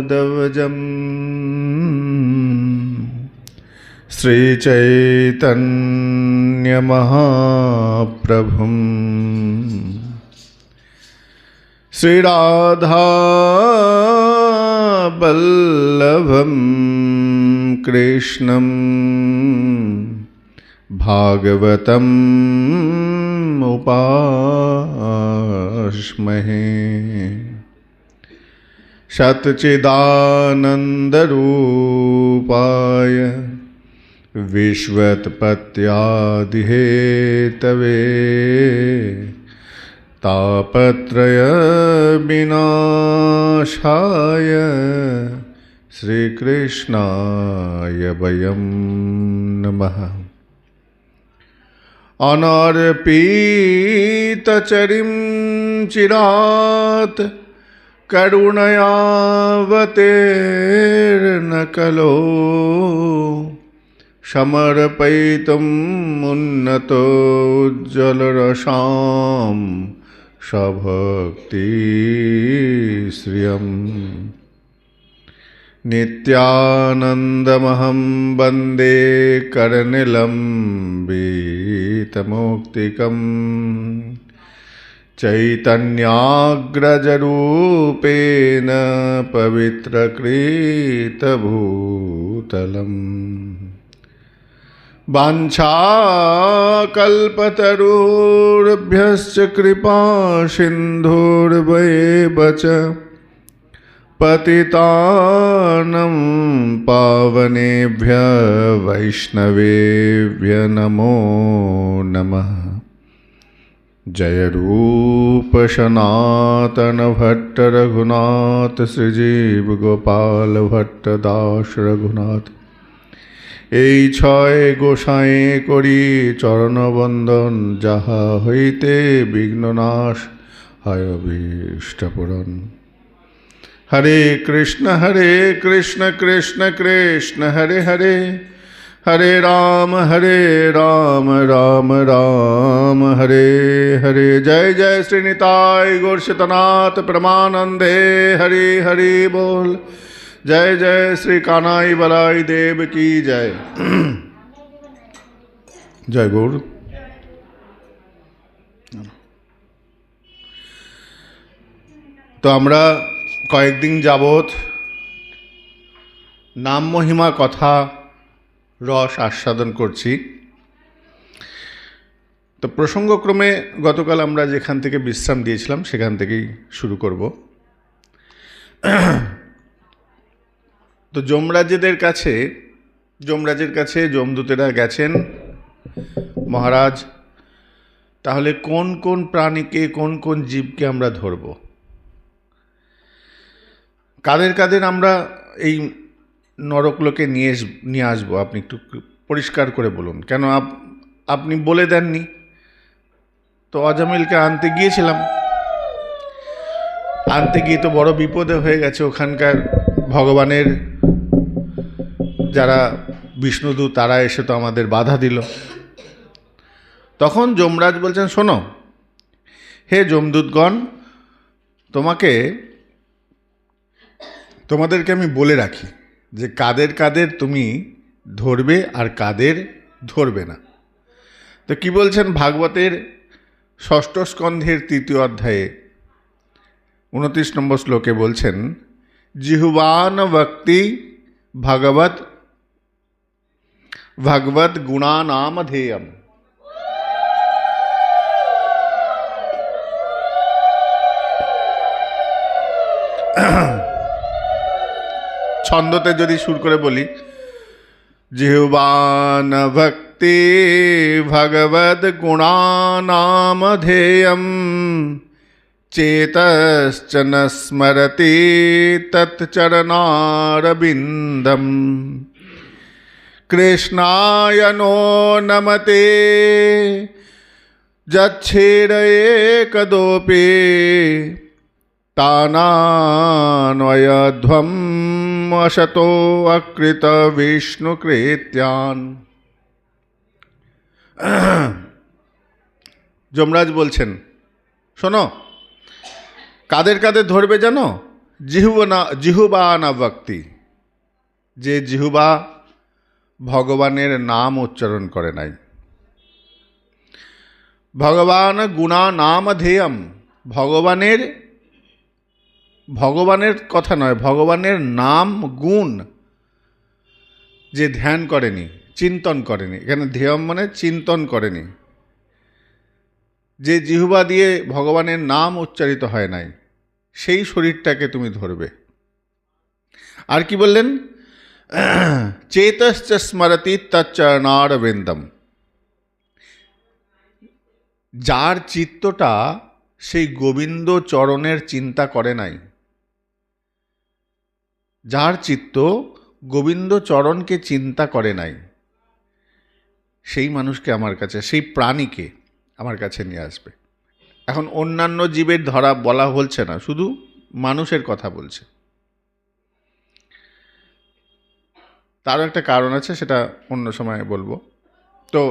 श्रीगुरुपादवजम् श्रीचैतन्यमहाप्रभुम् श्रीराधावल्लभं कृष्णं भागवतम् उपास्महे। सच्चिदानन्दरूपाय विश्वोत्पत्त्यादिहेतवे तापत्रय विनाशाय श्रीकृष्णाय वयं नमः। अनर्पितचरिं चिरात् करुणयावतेर्न कलो समर्पयितुम् उन्नतोज्ज्वलरसां सभक्तिश्रियम्। नित्यानन्दमहं वन्दे करनिलं वीतमौक्तिकम् चैतन्याग्रजरूपेण पवित्रकृतभूतलम्। वाञ्छाकल्पतरुभ्यश्च कृपा सिन्धुर्भैव च पतितानं पावनेभ्यः वैष्णवेभ्यः नमो नमः। जय रूप सनातन भट्ट रघुनाथ श्रीजीव गोपाल भट्ट दास रघुनाथ। এই ছয় গোসাঁয়ে করি চরণবন্দন, যাহা হইতে বিঘ্ননাশ হয় অভীষ্টপূরণ। হরে কৃষ্ণ কৃষ্ণ কৃষ্ণ হরে হরে, হরে রাম রাম রাম হরে হরে। জয় জয় শ্রীনিতাই গৌর সীতানাথ প্রমানন্দে হরি হরি बोल। जय जय श्री कानाई बलाई देव की जय। जय गौर। তো আমরা কয়েকদিন যাবৎ নাম মহিমা কথা রস আস্বাদন করছি। তো প্রসঙ্গক্রমে গতকাল আমরা যেখান থেকে বিশ্রাম দিয়েছিলাম সেখান থেকেই শুরু করব। তো যমরাজের কাছে যমদূতেরা গেছেন, মহারাজ তাহলে কোন কোন প্রাণীকে কোন কোন জীবকে আমরা ধরব, কাদের কাদের আমরা এই নরকলোকে নিয়ে আসবো, আপনি একটু পরিষ্কার করে বলুন। কেন আপনি বলে দেননি? তো অজামিলকে আনতে গিয়েছিলাম, আনতে গিয়ে তো বড় বিপদে হয়ে গেছে। ওখানকার ভগবানের যারা বিষ্ণুদূত তারা এসে তো আমাদের বাধা দিল। তখন যমরাজ বলছেন, শোনো হে যমদূতগণ, তোমাদেরকে আমি বলে রাখি যে কাদের কাদের তুমি ধরবে আর কাদের ধরবে না। তো কি বলছেন? ভাগবতের ৬ষ্ঠ স্কন্ধের ৩য় অধ্যায়ে ২৯ নম্বর শ্লোকে বলছেন, জিহ্বান ভক্তি ভগবত গুণানামধেয়ম। ছন্দতে যদি সুর করে বলি, জিহ্বান ভক্তি ভগবদ গুণানামধেয়ম চেতশ্চ ন স্মরতি তৎচরণারবিন্দম কৃষ্ণায় নো নমতে যচ্ছেদয়ে কদোপি তানান্বয়ধ্বম অসতো অকৃত বিষ্ণুকৃত্যান। যমরাজ বলছেন, শোনো কাদের কাদের ধরবে জানো? জিহুবা না ভক্তি, যে জিহুবা ভগবানের নাম উচ্চারণ করে নাই। ভগবান গুণা নাম ধেয়ম, ভগবানের কথা নয়, ভগবানের নাম গুণ যে ধ্যান করেনি, চিন্তন করেনি, এখানে ধ্যেয়ম মানে চিন্তন করেনি, যে জিহ্বা দিয়ে ভগবানের নাম উচ্চারিত হয় নাই, সেই শরীরটাকে তুমি ধরবে। আর কি বললেন? চেতশ্চ স্মরতি তচ্চরণারবিন্দম, যার চিত্তটা সেই গোবিন্দ চরণের চিন্তা করে নাই, যার চিত্ত গোবিন্দ চরণকে চিন্তা করে নাই, সেই মানুষকে আমার কাছে, সেই প্রাণীকে আমার কাছে নিয়ে আসবে। এখন অন্যান্য জীবের ধরা বলা বলছে না, শুধু মানুষের কথা বলছে। তারও একটা কারণ আছে, সেটা অন্য সময় বলবো। তো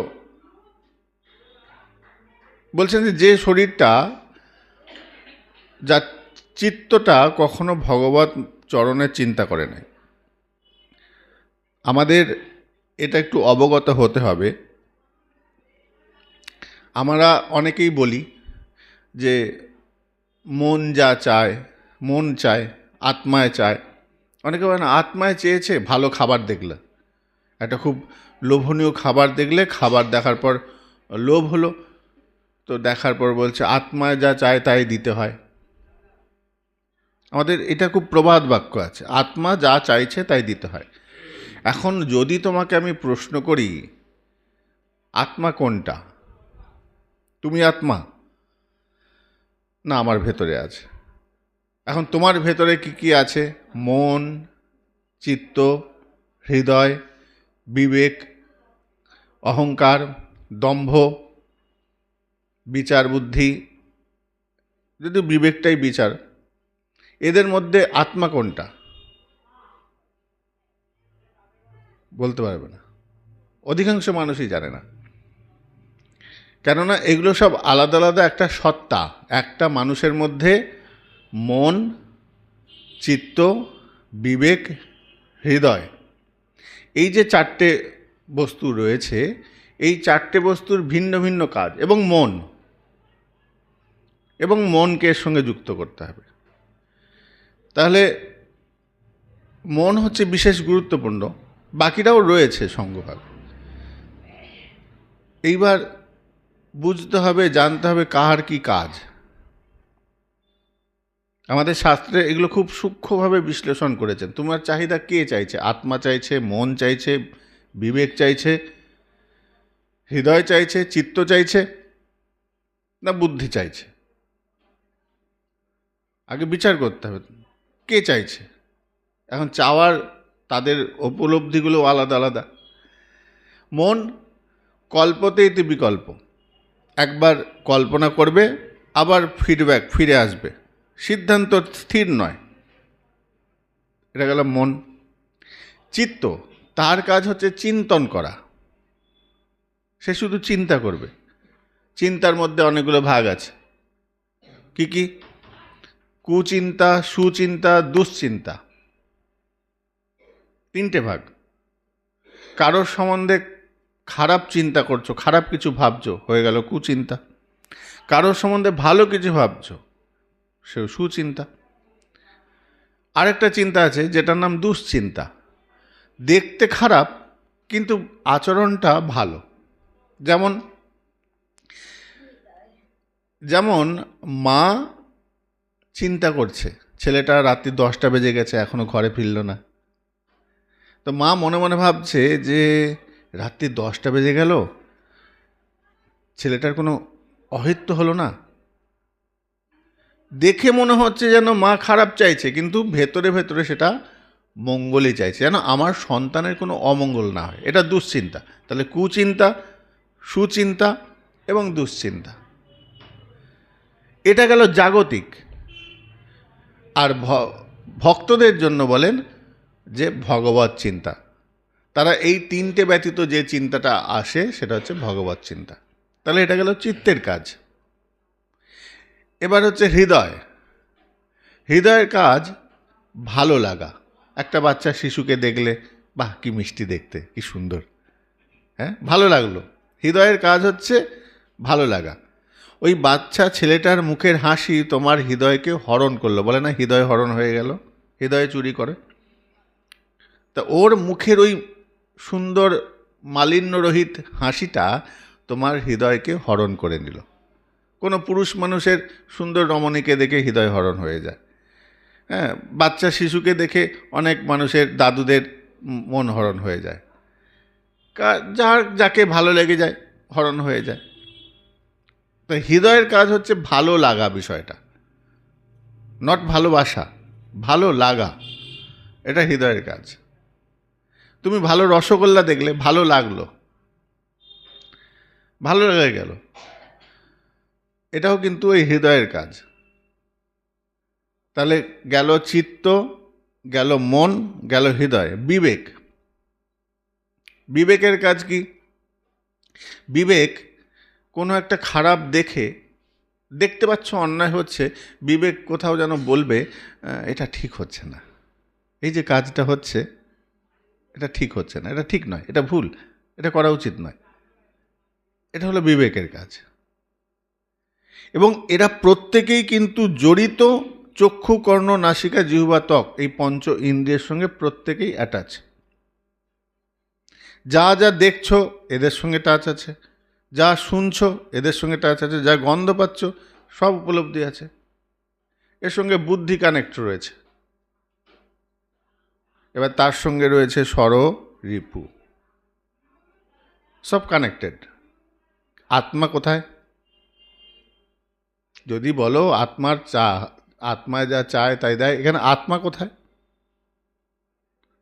বলছেন যে শরীরটা, যার চিত্তটা কখনো ভগবত চরণের চিন্তা করে নাই। আমাদের এটা একটু অবগত হতে হবে। আমরা অনেকেই বলি যে মন যা চায়, মন চায়, আত্মায় চায়। অনেকে বলে না, আত্মায় চেয়েছে ভালো খাবার দেখলে, একটা খুব লোভনীয় খাবার দেখলে, খাবার দেখার পর লোভ হলো, তো দেখার পর বলছে আত্মায় যা চায় তাই দিতে হয়। আমাদের এটা খুব প্রবাদ বাক্য আছে, আত্মা যা চাইছে তাই দিতে হয়। এখন যদি তোমাকে আমি প্রশ্ন করি, আত্মা কোনটা? তুমি আত্মা না আমার ভেতরে আছে? এখন তোমার ভেতরে কি কি আছে? মন, চিত্ত, হৃদয়, বিবেক, অহংকার, দম্ভ, বিচার বুদ্ধি, যদি বিবেকটাই বিচার, এদের মধ্যে আত্মা কোনটা? বলতে পারবে না, অধিকাংশ মানুষই জানে না। কেননা এগুলো সব আলাদা আলাদা একটা সত্তা। একটা মানুষের মধ্যে মন, চিত্ত, বিবেক, হৃদয়, এই যে চারটে বস্তু রয়েছে, এই চারটে বস্তুর ভিন্ন ভিন্ন কাজ, এবং মনকে এর সঙ্গে যুক্ত করতে হবে। তাহলে মন হচ্ছে বিশেষ গুরুত্বপূর্ণ, বাকিটাও রয়েছে সঙ্গভাগ। এইবার বুঝতে হবে, জানতে হবে কার কি কাজ। আমাদের শাস্ত্রে এগুলো খুব সূক্ষ্মভাবে বিশ্লেষণ করেছেন। তোমার চাহিদা কে চাইছে? আত্মা চাইছে, মন চাইছে, বিবেক চাইছে, হৃদয় চাইছে, চিত্ত চাইছে, না বুদ্ধি চাইছে? আগে বিচার করতে হবে কে চাইছে। এখন চাওয়ার তাদের উপলব্ধিগুলো আলাদা আলাদা। মন কল্পতে ইতি বিকল্প, একবার কল্পনা করবে, আবার ফিডব্যাক ফিরে আসবে, সিদ্ধান্ত স্থির নয়। এটা গেল মন। চিত্ত, তার কাজ হচ্ছে চিন্তন করা, সে শুধু চিন্তা করবে। চিন্তার মধ্যে অনেকগুলো ভাগ আছে। কি কি? কুচিন্তা, সুচিন্তা, দুশ্চিন্তা, তিনটে ভাগ। কারোর সম্বন্ধে খারাপ চিন্তা করছো, খারাপ কিছু ভাবছো, হয়ে গেল কুচিন্তা। কারোর সম্বন্ধে ভালো কিছু ভাবছো, সে সুচিন্তা। আরেকটা চিন্তা আছে যেটার নাম দুশ্চিন্তা। দেখতে খারাপ কিন্তু আচরণটা ভালো। যেমন যেমন মা চিন্তা করছে, ছেলেটা রাত্রি 10টা বেজে গেছে এখনো ঘরে ফিরল না। তো মা মনে মনে ভাবছে যে রাত্রি 10টা বেজে গেল, ছেলেটার কোনো অহিত হলো না। দেখে মনে হচ্ছে যেন মা খারাপ চাইছে, কিন্তু ভেতরে ভেতরে সেটা মঙ্গলই চাইছে, যেন আমার সন্তানের কোনো অমঙ্গল না হয়। এটা দুশ্চিন্তা। তাহলে কুচিন্তা, সুচিন্তা এবং দুশ্চিন্তা, এটা গেল জাগতিক। আর ভক্তদের জন্য বলেন যে ভগবত চিন্তা। তারা এই তিনটে ব্যতীত যে চিন্তাটা আসে সেটা হচ্ছে ভগবত চিন্তা। তাহলে এটা গেল চিত্তের কাজ। এবার হচ্ছে হৃদয়। হৃদয়ের কাজ ভালো লাগা। একটা বাচ্চা শিশুকে দেখলে বাহ কি মিষ্টি দেখতে, কি সুন্দর, হ্যাঁ ভালো লাগলো। হৃদয়ের কাজ হচ্ছে ভালো লাগা। ওই বাচ্চা ছেলেটার মুখের হাসি তোমার হৃদয়কে হরণ করলো, বলে না হৃদয় হরণ হয়ে গেল, হৃদয়ে চুরি করে। তা ওর মুখের ওই সুন্দর মালিন্যরহিত হাসিটা তোমার হৃদয়কে হরণ করে নিল। কোনো পুরুষ মানুষের সুন্দর রমণীকে দেখে হৃদয় হরণ হয়ে যায়, হ্যাঁ বাচ্চা শিশুকে দেখে অনেক মানুষের দাদুদের মন হরণ হয়ে যায়, যার যাকে ভালো লেগে যায় হরণ হয়ে যায়। তো হৃদয়ের কাজ হচ্ছে ভালো লাগা বিষয়টা, নট ভালোবাসা, ভালো লাগা, এটা হৃদয়ের কাজ। তুমি ভালো রসগোল্লা দেখলে ভালো লাগলো, ভালো লেগে গেল, এটাও কিন্তু ওই হৃদয়ের কাজ। তাহলে গেল চিত্ত, গেল মন, গেল হৃদয়। বিবেক, বিবেকের কাজ কি? বিবেক কোনো একটা খারাপ দেখতে পাচ্ছ অন্যায় হচ্ছে, বিবেক কোথাও যেন বলবে এটা ঠিক হচ্ছে না, এই যে কাজটা হচ্ছে এটা ঠিক হচ্ছে না, এটা ঠিক নয়, এটা ভুল, এটা করা উচিত নয়। এটা হলো বিবেকের কাজ। এবং এরা প্রত্যেকেই কিন্তু জড়িত চক্ষু, কর্ণ, নাসিকা, জিহ্বা, ত্বক, এই পঞ্চ ইন্দ্রিয়ের সঙ্গে প্রত্যেকেই অ্যাটাচ। যা যা দেখছো এদের সঙ্গে টাচ আছে, যা শুনছো এদের সঙ্গে টাচ আছে, যা গন্ধ পাচ্ছ সব উপলব্ধি আছে, এর সঙ্গে বুদ্ধি কানেক্ট রয়েছে। এবার তার সঙ্গে রয়েছে স্বর, রিপু, সব কানেক্টেড। আত্মা কোথায়? যদি বলো আত্মার আত্মায় যা চায় তাই দেয়, এখানে আত্মা কোথায়?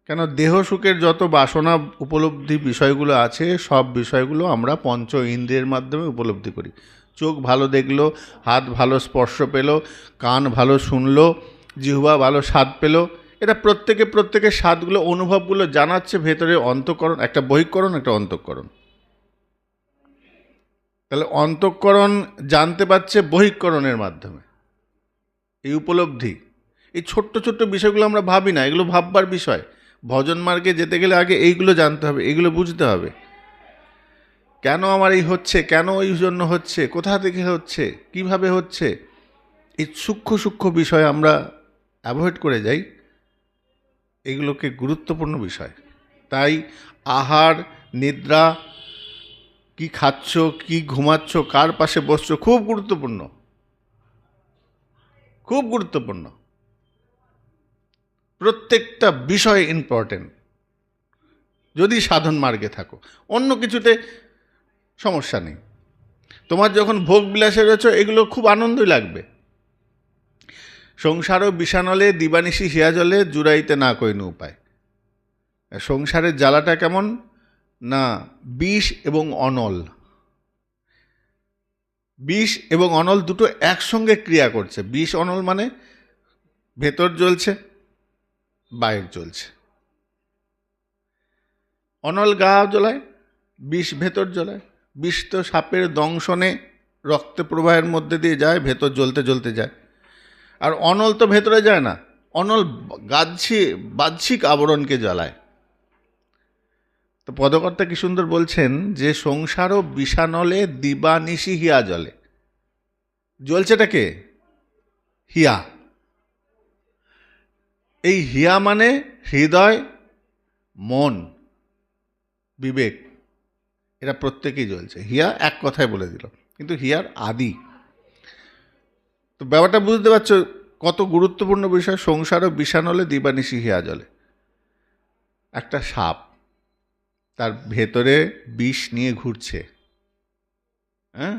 কেন দেহ সুখের যত বাসনা উপলব্ধি বিষয়গুলো আছে সব বিষয়গুলো আমরা পঞ্চ ইন্দ্রিয়ের মাধ্যমে উপলব্ধি করি। চোখ ভালো দেখলো, হাত ভালো স্পর্শ পেল, কান ভালো শুনলো, জিহ্বা ভালো স্বাদ পেল, এটা প্রত্যেকের স্বাদগুলো অনুভবগুলো জানাচ্ছে ভেতরে অন্তঃকরণ, একটা বহিঃকরণ একটা অন্তঃকরণ। তাহলে অন্তঃকরণ জানতে পারছে বহিঃকরণের মাধ্যমে, এই উপলব্ধি। এই ছোট্ট ছোট্ট বিষয়গুলো আমরা ভাবি না, এগুলো ভাববার বিষয়। ভজন মার্গে যেতে গেলে আগে এইগুলো জানতে হবে, এইগুলো বুঝতে হবে। কেন আমার এই হচ্ছে, কেন এই জন্য হচ্ছে, কোথা থেকে হচ্ছে, কিভাবে হচ্ছে, এই সূক্ষ্ম বিষয় আমরা অ্যাভয়েড করে যাই, এগুলোকে গুরুত্বপূর্ণ বিষয়। তাই আহার, নিদ্রা, কি খাচ্ছ, কি ঘুমাচ্ছ, কার পাশে বসছো, খুব গুরুত্বপূর্ণ, খুব গুরুত্বপূর্ণ। প্রত্যেকটা বিষয় ইম্পর্টেন্ট যদি সাধন মার্গে থাকো। অন্য কিছুতে সমস্যা নেই। তোমার যখন ভোগ বিলাসে রয়েছে এগুলো খুব আনন্দই লাগবে। সংসারও বিষানলে দিবানিশি হিয়া জলে জুড়াইতে না কইনু উপায়। সংসারের জ্বালাটা কেমন না, বিষ এবং অনল, বিষ এবং অনল দুটো একসঙ্গে ক্রিয়া করছে। বিষ অনল মানে ভেতর জ্বলছে, বাইরে জ্বলছে। অনল গা জ্বলায়, বিষ ভেতর জ্বলায়। বিষ তো সাপের দংশনে রক্ত প্রবাহের মধ্যে দিয়ে যায়, ভেতর জ্বলতে জ্বলতে যায়। আর অনল তো ভেতরে যায় না, অনল বাহ্যিক আবরণকে জ্বালায়। তো পদকর্তা কি সুন্দর বলছেন যে সংসারও বিষানলে দিবানিশি হিয়া জলে। জ্বলছেটাকে হিয়া, এই হিয়া মানে হৃদয়, মন, বিবেক, এরা প্রত্যেকেই জ্বলছে। হিয়া এক কথায় বলে দিল, কিন্তু হিয়ার আদি। তো ব্যাপারটা বুঝতে পারছো কত গুরুত্বপূর্ণ বিষয়। সংসারও বিষানলে দিবানিশি হিয়া জলে। একটা সাপ তার ভেতরে বিষ নিয়ে ঘুরছে, হ্যাঁ,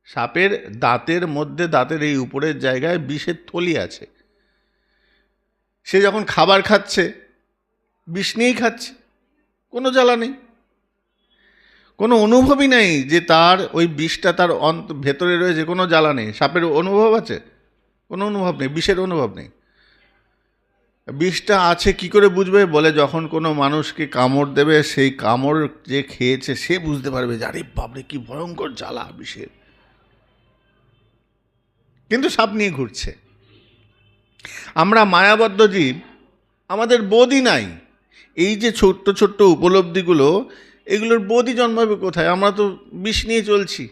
সাপের দাঁতের মধ্যে, দাঁতের এই উপরের জায়গায় বিষের থলি আছে। সে যখন খাবার খাচ্ছে বিষ নিয়েই খাচ্ছে, কোনো জ্বালা নেই, কোনো অনুভবই নেই যে তার ওই বিষটা তার ভেতরে রয়েছে, কোনো জ্বালা নেই। সাপের অনুভব আছে? কোনো অনুভব নেই, বিষের অনুভব নেই। বিষটা আছে কি করে বুঝবে? বলে যখন কোনো মানুষকে কামড় দেবে, সেই কামড় যে খেয়েছে সে বুঝতে পারবে যে আরে বাপরে কি ভয়ঙ্কর জ্বালা বিষের। কিন্তু সাপ নিয়ে ঘুরছে। আমরা মায়াবদ্ধ জীব, আমাদের বোধই নাই। এই যে ছোট্ট ছোট্ট উপলব্ধিগুলো, এগুলোর বোধই জন্মাবে কোথায়? আমরা তো বিষ নিয়ে চলছি,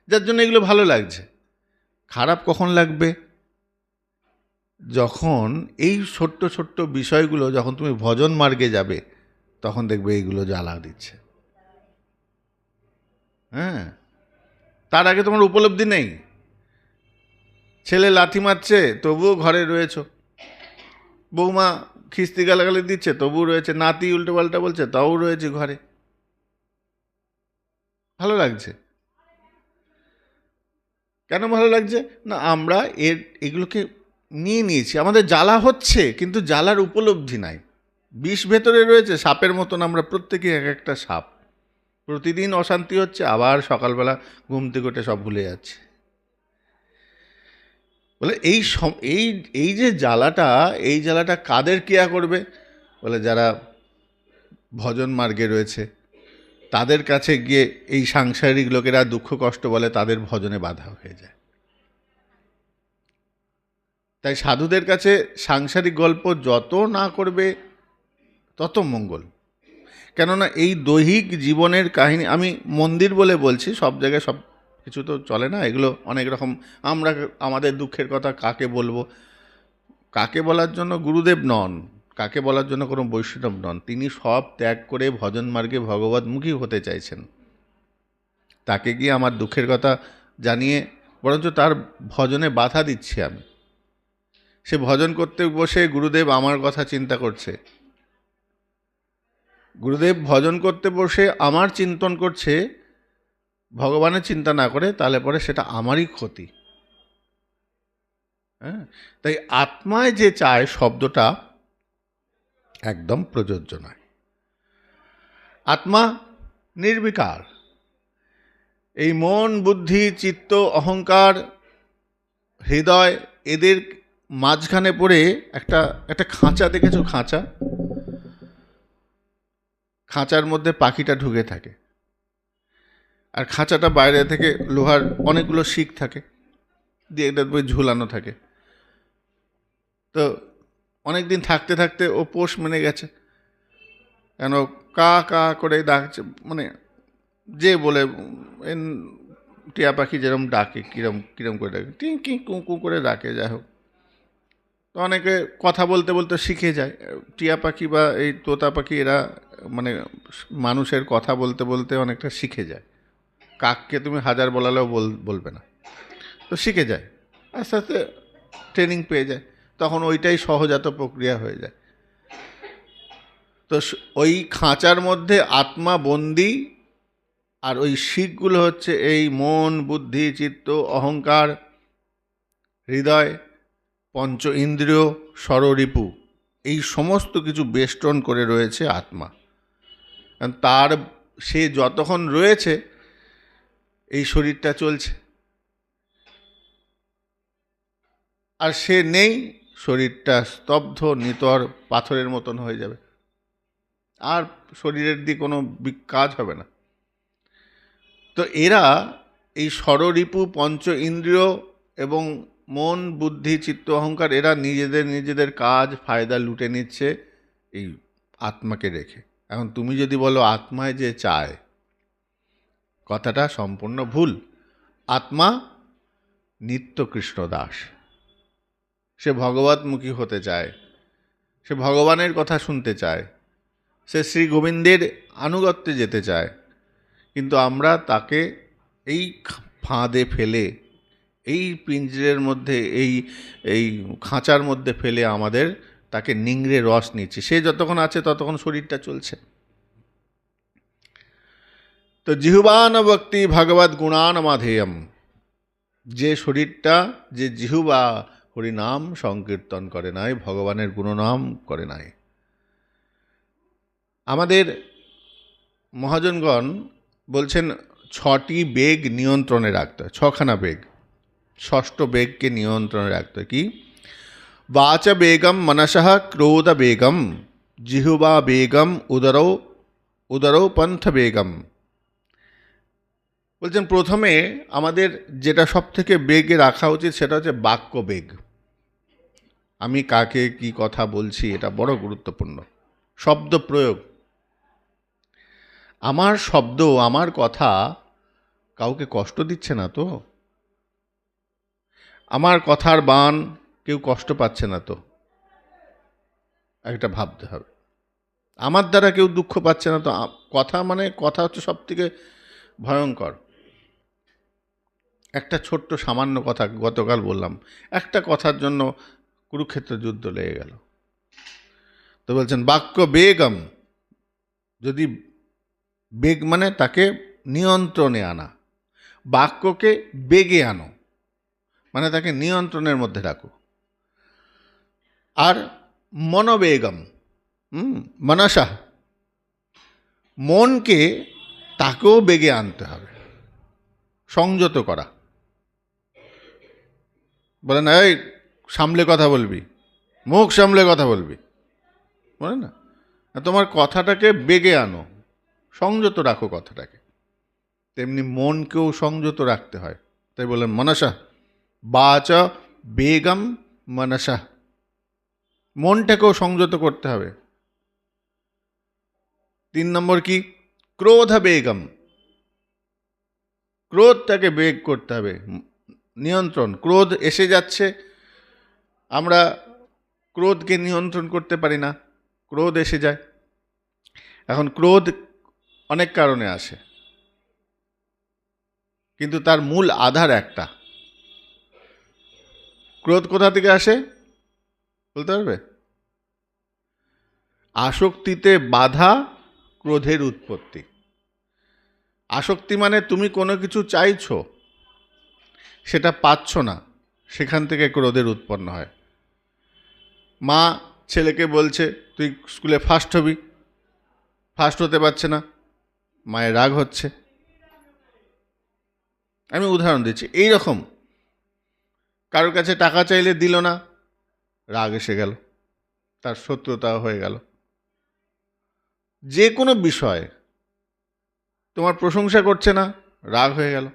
যার জন্য এগুলো ভালো লাগছে। খারাপ কখন লাগবে? যখন এই ছোট্ট ছোট্ট বিষয়গুলো, যখন তুমি ভজন মার্গে যাবে, তখন দেখবে এইগুলো জ্বালা দিচ্ছে। হ্যাঁ, তার আগে তোমার উপলব্ধি নেই। ছেলে লাথি মারছে, তবুও ঘরে রয়েছ। বৌমা খিস্তি গালাগালি দিচ্ছে, তবুও রয়েছে। নাতি উল্টো পাল্টা বলছে, তাও রয়েছে ঘরে। ভালো লাগছে। কেন ভালো লাগছে? না, আমরা এগুলোকে নিয়ে নিয়েছি। আমাদের জ্বালা হচ্ছে, কিন্তু জ্বালার উপলব্ধি নাই। বিষ ভেতরে রয়েছে, সাপের মতন আমরা প্রত্যেকে এক একটা সাপ। প্রতিদিন অশান্তি হচ্ছে, আবার সকালবেলা ঘুম থেকে উঠে সব ভুলে যাচ্ছে। বলে এই এই যে জ্বালাটা, এই জ্বালাটা কাদের কেয়া করবে? বলে যারা ভজন মার্গে রয়েছে, তাদের কাছে গিয়ে এই সাংসারিক লোকেরা দুঃখ কষ্ট বলে, তাদের ভজনে বাধা হয়ে যায়। তাই সাধুদের কাছে সাংসারিক গল্প যত না করবে তত মঙ্গল। কেননা এই দৈহিক জীবনের কাহিনী, আমি মন্দির বলে বলছি, সব জায়গায় সব কিছু তো চলে না। এগুলো অনেক রকম। আমরা আমাদের দুঃখের কথা কাকে বলবো? কাকে বলার জন্য গুরুদেব নন, কাকে বলার জন্য কোনো বৈষ্ণব নন। তিনি সব ত্যাগ করে ভজন মার্গে ভগবতমুখী হতে চাইছেন। তাকে গিয়ে আমার দুঃখের কথা জানিয়ে বরঞ্চ তার ভজনে বাধা দিচ্ছি আমি। সে ভজন করতে বসে গুরুদেব আমার কথা চিন্তা করছে, গুরুদেব ভজন করতে বসে আমার চিন্তন করছে, ভগবানের চিন্তা না করে, তাহলে পরে সেটা আমারই ক্ষতি। হ্যাঁ, তাই আত্মায় যে চায় শব্দটা একদম প্রযোজ্য নয়। আত্মা নির্বিকার। এই মন, বুদ্ধি, চিত্ত, অহংকার, হৃদয়, এদের মাঝখানে পড়ে একটা একটা খাঁচা দেখেছো? খাঁচার মধ্যে পাখিটা ঢুকে থাকে, আর খাঁচাটা বাইরে থেকে লোহার অনেকগুলো শিক থাকে, দিয়ে এটা ঝুলানো থাকে। তো অনেক দিন থাকতে থাকতে ও পোষ মেনে গেছে, কেন কা কা করে ডাকছে, মানে যে বলে টিয়া পাখি যেরকম ডাকে, কিরম কিরম করে ডাকে, টিং কি কু কু করে ডাকে। যাই হোক, তো অনেকে কথা বলতে বলতে শিখে যায়। টিয়া পাখি বা এই তোতা পাখি, এরা মানে মানুষের কথা বলতে বলতে অনেকটা শিখে যায়। কাককে তুমি হাজার বলালেও বলবে না, তো শিখে যায়, আস্তে আস্তে ট্রেনিং পেয়ে যায়, তখন ওইটাই সহজাত প্রক্রিয়া হয়ে যায়। তো ওই খাঁচার মধ্যে আত্মা বন্দী, আর ওই শিকগুলো হচ্ছে এই মন, বুদ্ধি, চিত্ত, অহংকার, হৃদয়, পঞ্চ ইন্দ্রিয়, ষড়রিপু, এই সমস্ত কিছু বেষ্টন করে রয়েছে আত্মা। তার সে যতক্ষণ রয়েছে এই শরীরটা চলছে, আর সে নেই, শরীরটা স্তব্ধ নিতর পাথরের মতন হয়ে যাবে, আর শরীরের দিয়ে কোনো কাজ হবে না। তো এরা এই ষড়রিপু, পঞ্চ ইন্দ্রিয় এবং মন, বুদ্ধি, চিত্ত, অহংকার, এরা নিজেদের কাজ ফায়দা লুটে নিচ্ছে এই আত্মাকে রেখে। এখন তুমি যদি বলো আত্মায় যে চায়, কথাটা সম্পূর্ণ ভুল। আত্মা নিত্য কৃষ্ণ দাস, সে ভগবতমুখী হতে চায়, সে ভগবানের কথা শুনতে চায়, সে শ্রী গোবিন্দের আনুগত্যে যেতে চায়। কিন্তু আমরা তাকে এই ফাঁদে ফেলে, এই পিঞ্জরের মধ্যে, এই এই খাঁচার মধ্যে ফেলে আমাদের তাকে নিংড়ে রস নিচ্ছি। সে যতক্ষণ আছে ততক্ষণ শরীরটা চলছে। তো জিহুবান ভক্তি ভগবত গুণান মাধেয়ম, যে শরীরটা, যে জিহুবা হরিনাম সংকীর্তন করে নাই, ভগবানের গুণনাম করে নাই। আমাদের মহাজনগণ বলছেন 6টি বেগ নিয়ন্ত্রণে রাখতে হয়, 6খানা বেগ। ষষ্ঠ বেগকে নিয়ন্ত্রণে রাখতে হয় কি? বাচ বেগম মনসঃ ক্রোধ বেগম, জিহুবা বেগম উদরৌ পন্থ বেগম। বলছেন প্রথমে আমাদের যেটা সব থেকে বেগে রাখা উচিত সেটা হচ্ছে বাক্য বেগ। আমি কাকে কি কথা বলছি এটা বড় গুরুত্বপূর্ণ। শব্দ প্রয়োগ, আমার শব্দ আমার কথা কাউকে কষ্ট দিচ্ছে না তো? আমার কথার বাণ কেউ কষ্ট পাচ্ছে না তো? একটা ভাবতে হবে। আমার দ্বারা কেউ দুঃখ পাচ্ছে না তো? কথা মানে কথা হচ্ছে সব থেকে ভয়ঙ্কর। একটা ছোট্ট সামান্য কথা গতকাল বললাম, একটা কথার জন্য কুরুক্ষেত্র যুদ্ধ লেগে গেল। তো বলছেন বাক্য বেগম, যদি বেগ মানে তাকে নিয়ন্ত্রণে আনা, বাক্যকে বেগে আনো মানে তাকে নিয়ন্ত্রণের মধ্যে রাখো। আর মনোবেগম, মনসা, মনকে তাকেও বেগে আনতে হবে, সংযত করা। বলে না এই সামলে কথা বলবি, মুখ সামলে কথা বলবি, বলে না, তোমার কথাটাকে বেগে আনো, সংযত রাখো কথাটাকে। তেমনি মনকেও সংযত রাখতে হয়। তাই বলেন মনসা বাচ বেগম মনসা, মনটাকেও সংযত করতে হবে। 3 নম্বর কি? ক্রোধ বেগম, ক্রোধটাকে বেগ করতে হবে, নিয়ন্ত্রণ। ক্রোধ এসে যাচ্ছে, আমরা ক্রোধকে নিয়ন্ত্রণ করতে পারি না, ক্রোধ এসে যায়। এখন ক্রোধ অনেক কারণে আসে, কিন্তু তার মূল আধার একটা। ক্রোধ কোথা থেকে আসে বলতে পারবে? আসক্তিতে বাধা ক্রোধের উৎপত্তি। আসক্তি মানে তুমি কোনো কিছু চাইছো, সেটা পাচ্ছ না, সেখান থেকে ক্রোধের উৎপন্ন হয়। মা ছেলেকে বলছে তুই স্কুলে ফার্স্ট হবি, ফার্স্ট হতে পারছে না, মায়ের রাগ হচ্ছে। আমি উদাহরণ দিচ্ছি। এই রকম কারোর কাছে টাকা চাইলে দিল না, রাগ এসে গেল, তার শত্রুতা হয়ে গেল। যে কোনো বিষয়, তোমার প্রশংসা করছে না, রাগ হয়ে গেল।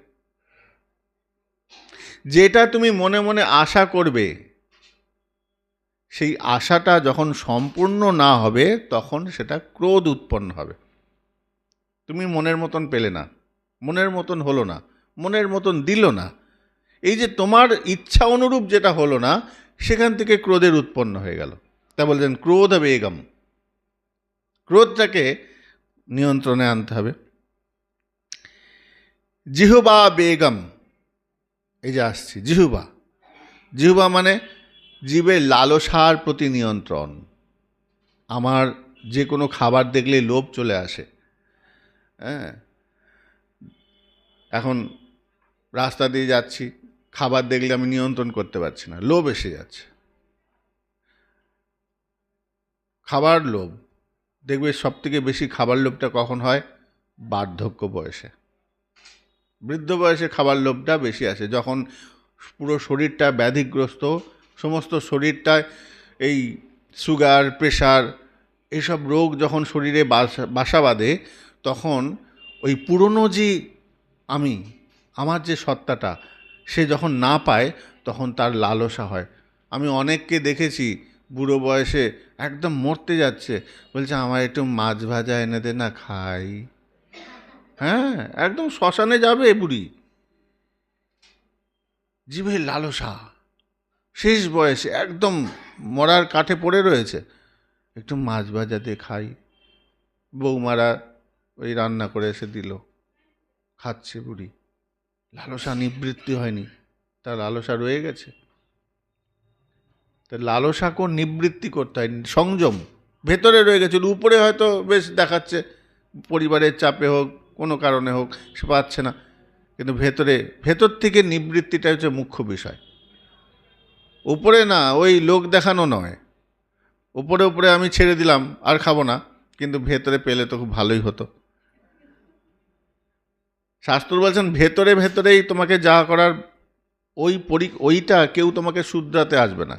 যেটা তুমি মনে মনে আশা করবে, সেই আশাটা যখন সম্পূর্ণ না হবে তখন সেটা ক্রোধ উৎপন্ন হবে। তুমি মনের মতন পেলে না, মনের মতন হলো না, মনের মতন দিল না, এই যে তোমার ইচ্ছা অনুরূপ যেটা হলো না, সেখান থেকে ক্রোধের উৎপন্ন হয়ে গেল। তা বলছেন ক্রোধ বেগম, ক্রোধটাকে নিয়ন্ত্রণে আনতে হবে। জিহ্বা বেগম, এই যে আসছি জিহ্বা, জিহ্বা মানে জীবের লালসার প্রতি নিয়ন্ত্রণ। আমার যে কোনো খাবার দেখলে লোভ চলে আসে। হ্যাঁ, এখন রাস্তা দিয়ে যাচ্ছি, খাবার দেখলে আমি নিয়ন্ত্রণ করতে পারছি না, লোভ এসে যাচ্ছে। খাবার লোভ, দেখবে সব থেকে বেশি খাবার লোভটা কখন হয়? বার্ধক্য বয়সে, বৃদ্ধ বয়সে খাবার লোভটা বেশি আসে, যখন পুরো শরীরটা ব্যাধিগ্রস্ত, সমস্ত শরীরটায় এই সুগার, প্রেশার, এইসব রোগ যখন শরীরে বাসা বাঁধে, তখন ওই পুরনো যে আমার যে সত্তাটা, সে যখন না পায় তখন তার লালসা হয়। আমি অনেককে দেখেছি বুড়ো বয়সে একদম মরতে যাচ্ছে, বলছে আমার একটু মাছ ভাজা এনে দে না খাই। হ্যাঁ, একদম শ্মশানে যাবে বুড়ি, জিভের লালসা, শেষ বয়সে একদম মরার কাঠে পড়ে রয়েছে, একটু মাছ ভাজা দিয়ে খাই। বৌমারা ওই রান্না করে এসে দিল, খাচ্ছে বুড়ি, লালসা নিবৃত্তি হয়নি, তার লালসা রয়ে গেছে। তা লালসাকে নিবৃত্তি করতে হয়, সংযম ভেতরে রয়ে গেছে, উপরে হয়তো বেশ দেখাচ্ছে, পরিবারের চাপে হোক, কোনো কারণে হোক, সে পাচ্ছে না, কিন্তু ভেতর থেকে নিবৃত্তিটা হচ্ছে মুখ্য বিষয়। উপরে না, ওই লোক দেখানো নয়, উপরে উপরে আমি ছেড়ে দিলাম আর খাবো না, কিন্তু ভেতরে পেলে তো খুব ভালোই হতো। শাস্ত্র বলছেন ভেতরে ভেতরেই তোমাকে যা করার, ওইটা কেউ তোমাকে শুধরাতে আসবে না।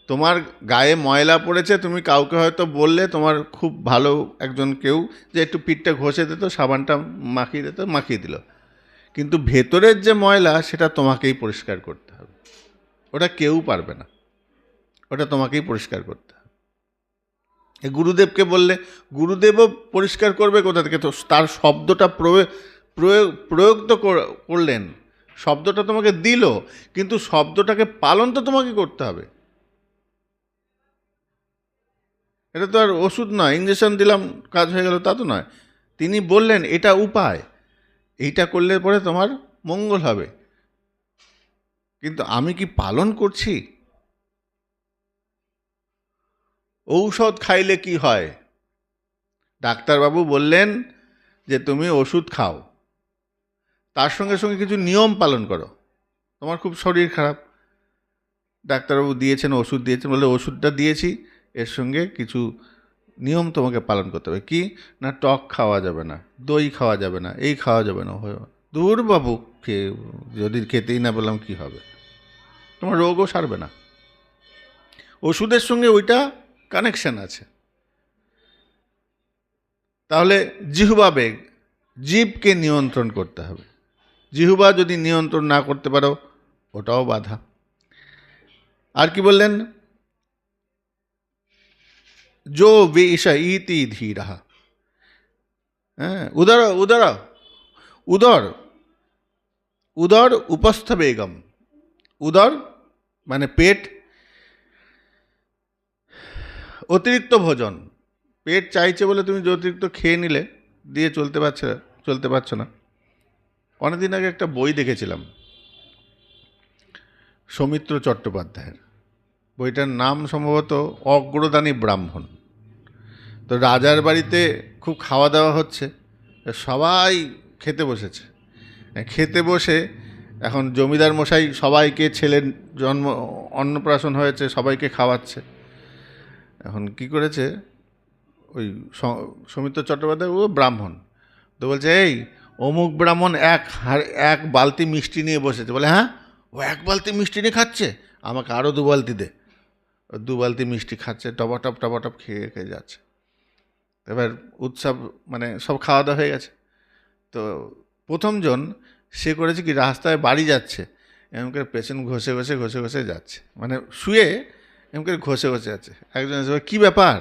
তোমার গায়ে ময়লা পড়েছে, তুমি কাউকে হয়তো বললে, তোমার খুব ভালো একজন কেউ, যে একটু পিঠটা ঘষে দিত, সাবানটা মাখিয়ে দিত, মাখিয়ে দিল, কিন্তু ভেতরের যে ময়লা সেটা তোমাকেই পরিষ্কার করতে হবে, ওটা কেউ পারবে না। ওটা তোমাকেই পরিষ্কার করতে হবে। গুরুদেবকে বললে গুরুদেবও পরিষ্কার করবে কোথা থেকে? তো তার শব্দটা প্রয়োগ তো করলেন, শব্দটা তোমাকে দিল, কিন্তু শব্দটাকে পালন তো তোমাকে করতে হবে। এটা তো আর ওষুধ নয়, ইঞ্জেকশন দিলাম কাজ হয়ে গেল, তা তো নয়। তিনি বললেন এটা উপায়, এইটা করলে পরে তোমার মঙ্গল হবে, কিন্তু আমি কি পালন করছি? ঔষধ খাইলে কি হয়? ডাক্তারবাবু বললেন যে তুমি ওষুধ খাও, তার সঙ্গে সঙ্গে কিছু নিয়ম পালন করো। তোমার খুব শরীর খারাপ, ডাক্তারবাবু দিয়েছেন ওষুধ দিয়েছেন, বলে ওষুধটা দিয়েছি, এর সঙ্গে কিছু নিয়ম তোমাকে পালন করতে হবে। কি না, টক খাওয়া যাবে না, দই খাওয়া যাবে না, এই খাওয়া যাবে না। দূর বাবু, যদি খেতেই না বললাম কি হবে? তোমার রোগও সারবে না। ওষুধের সঙ্গে ওইটা কানেকশন আছে। তাহলে জিহ্বা বেগ, জীবকে নিয়ন্ত্রণ করতে হবে। জিহ্বা যদি নিয়ন্ত্রণ না করতে পারো, ওটাও বাধা। আর কি বললেন? जो वेश इति धीरः, হ্যাঁ, উদর উদর উদর উদর উপস্থ বেগম। উদর মানে পেট, অতিরিক্ত ভোজন। পেট চাইছে বলে তুমি যে অতিরিক্ত খেয়ে নিলে, দিয়ে চলতে পারছো না। অনেকদিন আগে একটা বই দেখেছিলাম সৌমিত্র চট্টোপাধ্যায়ের, বইটার নাম সম্ভবত অগ্রদানী ব্রাহ্মণ। তো রাজার বাড়িতে খুব খাওয়া দাওয়া হচ্ছে, সবাই খেতে বসেছে। খেতে বসে এখন জমিদার মশাই সবাইকে, ছেলের অন্নপ্রাশন হয়েছে, সবাইকে খাওয়াচ্ছে। এখন কি করেছে, ওই সৌমিত্র চট্টোপাধ্যায়, ও ব্রাহ্মণ, তো বলছে এই অমুক ব্রাহ্মণ এক বালতি মিষ্টি নিয়ে বসেছে। বলে হ্যাঁ, ও এক বালতি মিষ্টি নিয়ে খাচ্ছে, আমাকে আরও 2 বালতি দে। 2 বালতি মিষ্টি খাচ্ছে, টপাটপ খেয়ে খেয়ে যাচ্ছে। এবার উৎসব মানে সব খাওয়া দাওয়া হয়ে গেছে। তো প্রথমজন সে করেছে কি, রাস্তায় বাড়ি যাচ্ছে, এরকম করে পেছন ঘষে যাচ্ছে, মানে শুয়ে এরকম করে ঘষে যাচ্ছে। একজন এসে কী ব্যাপার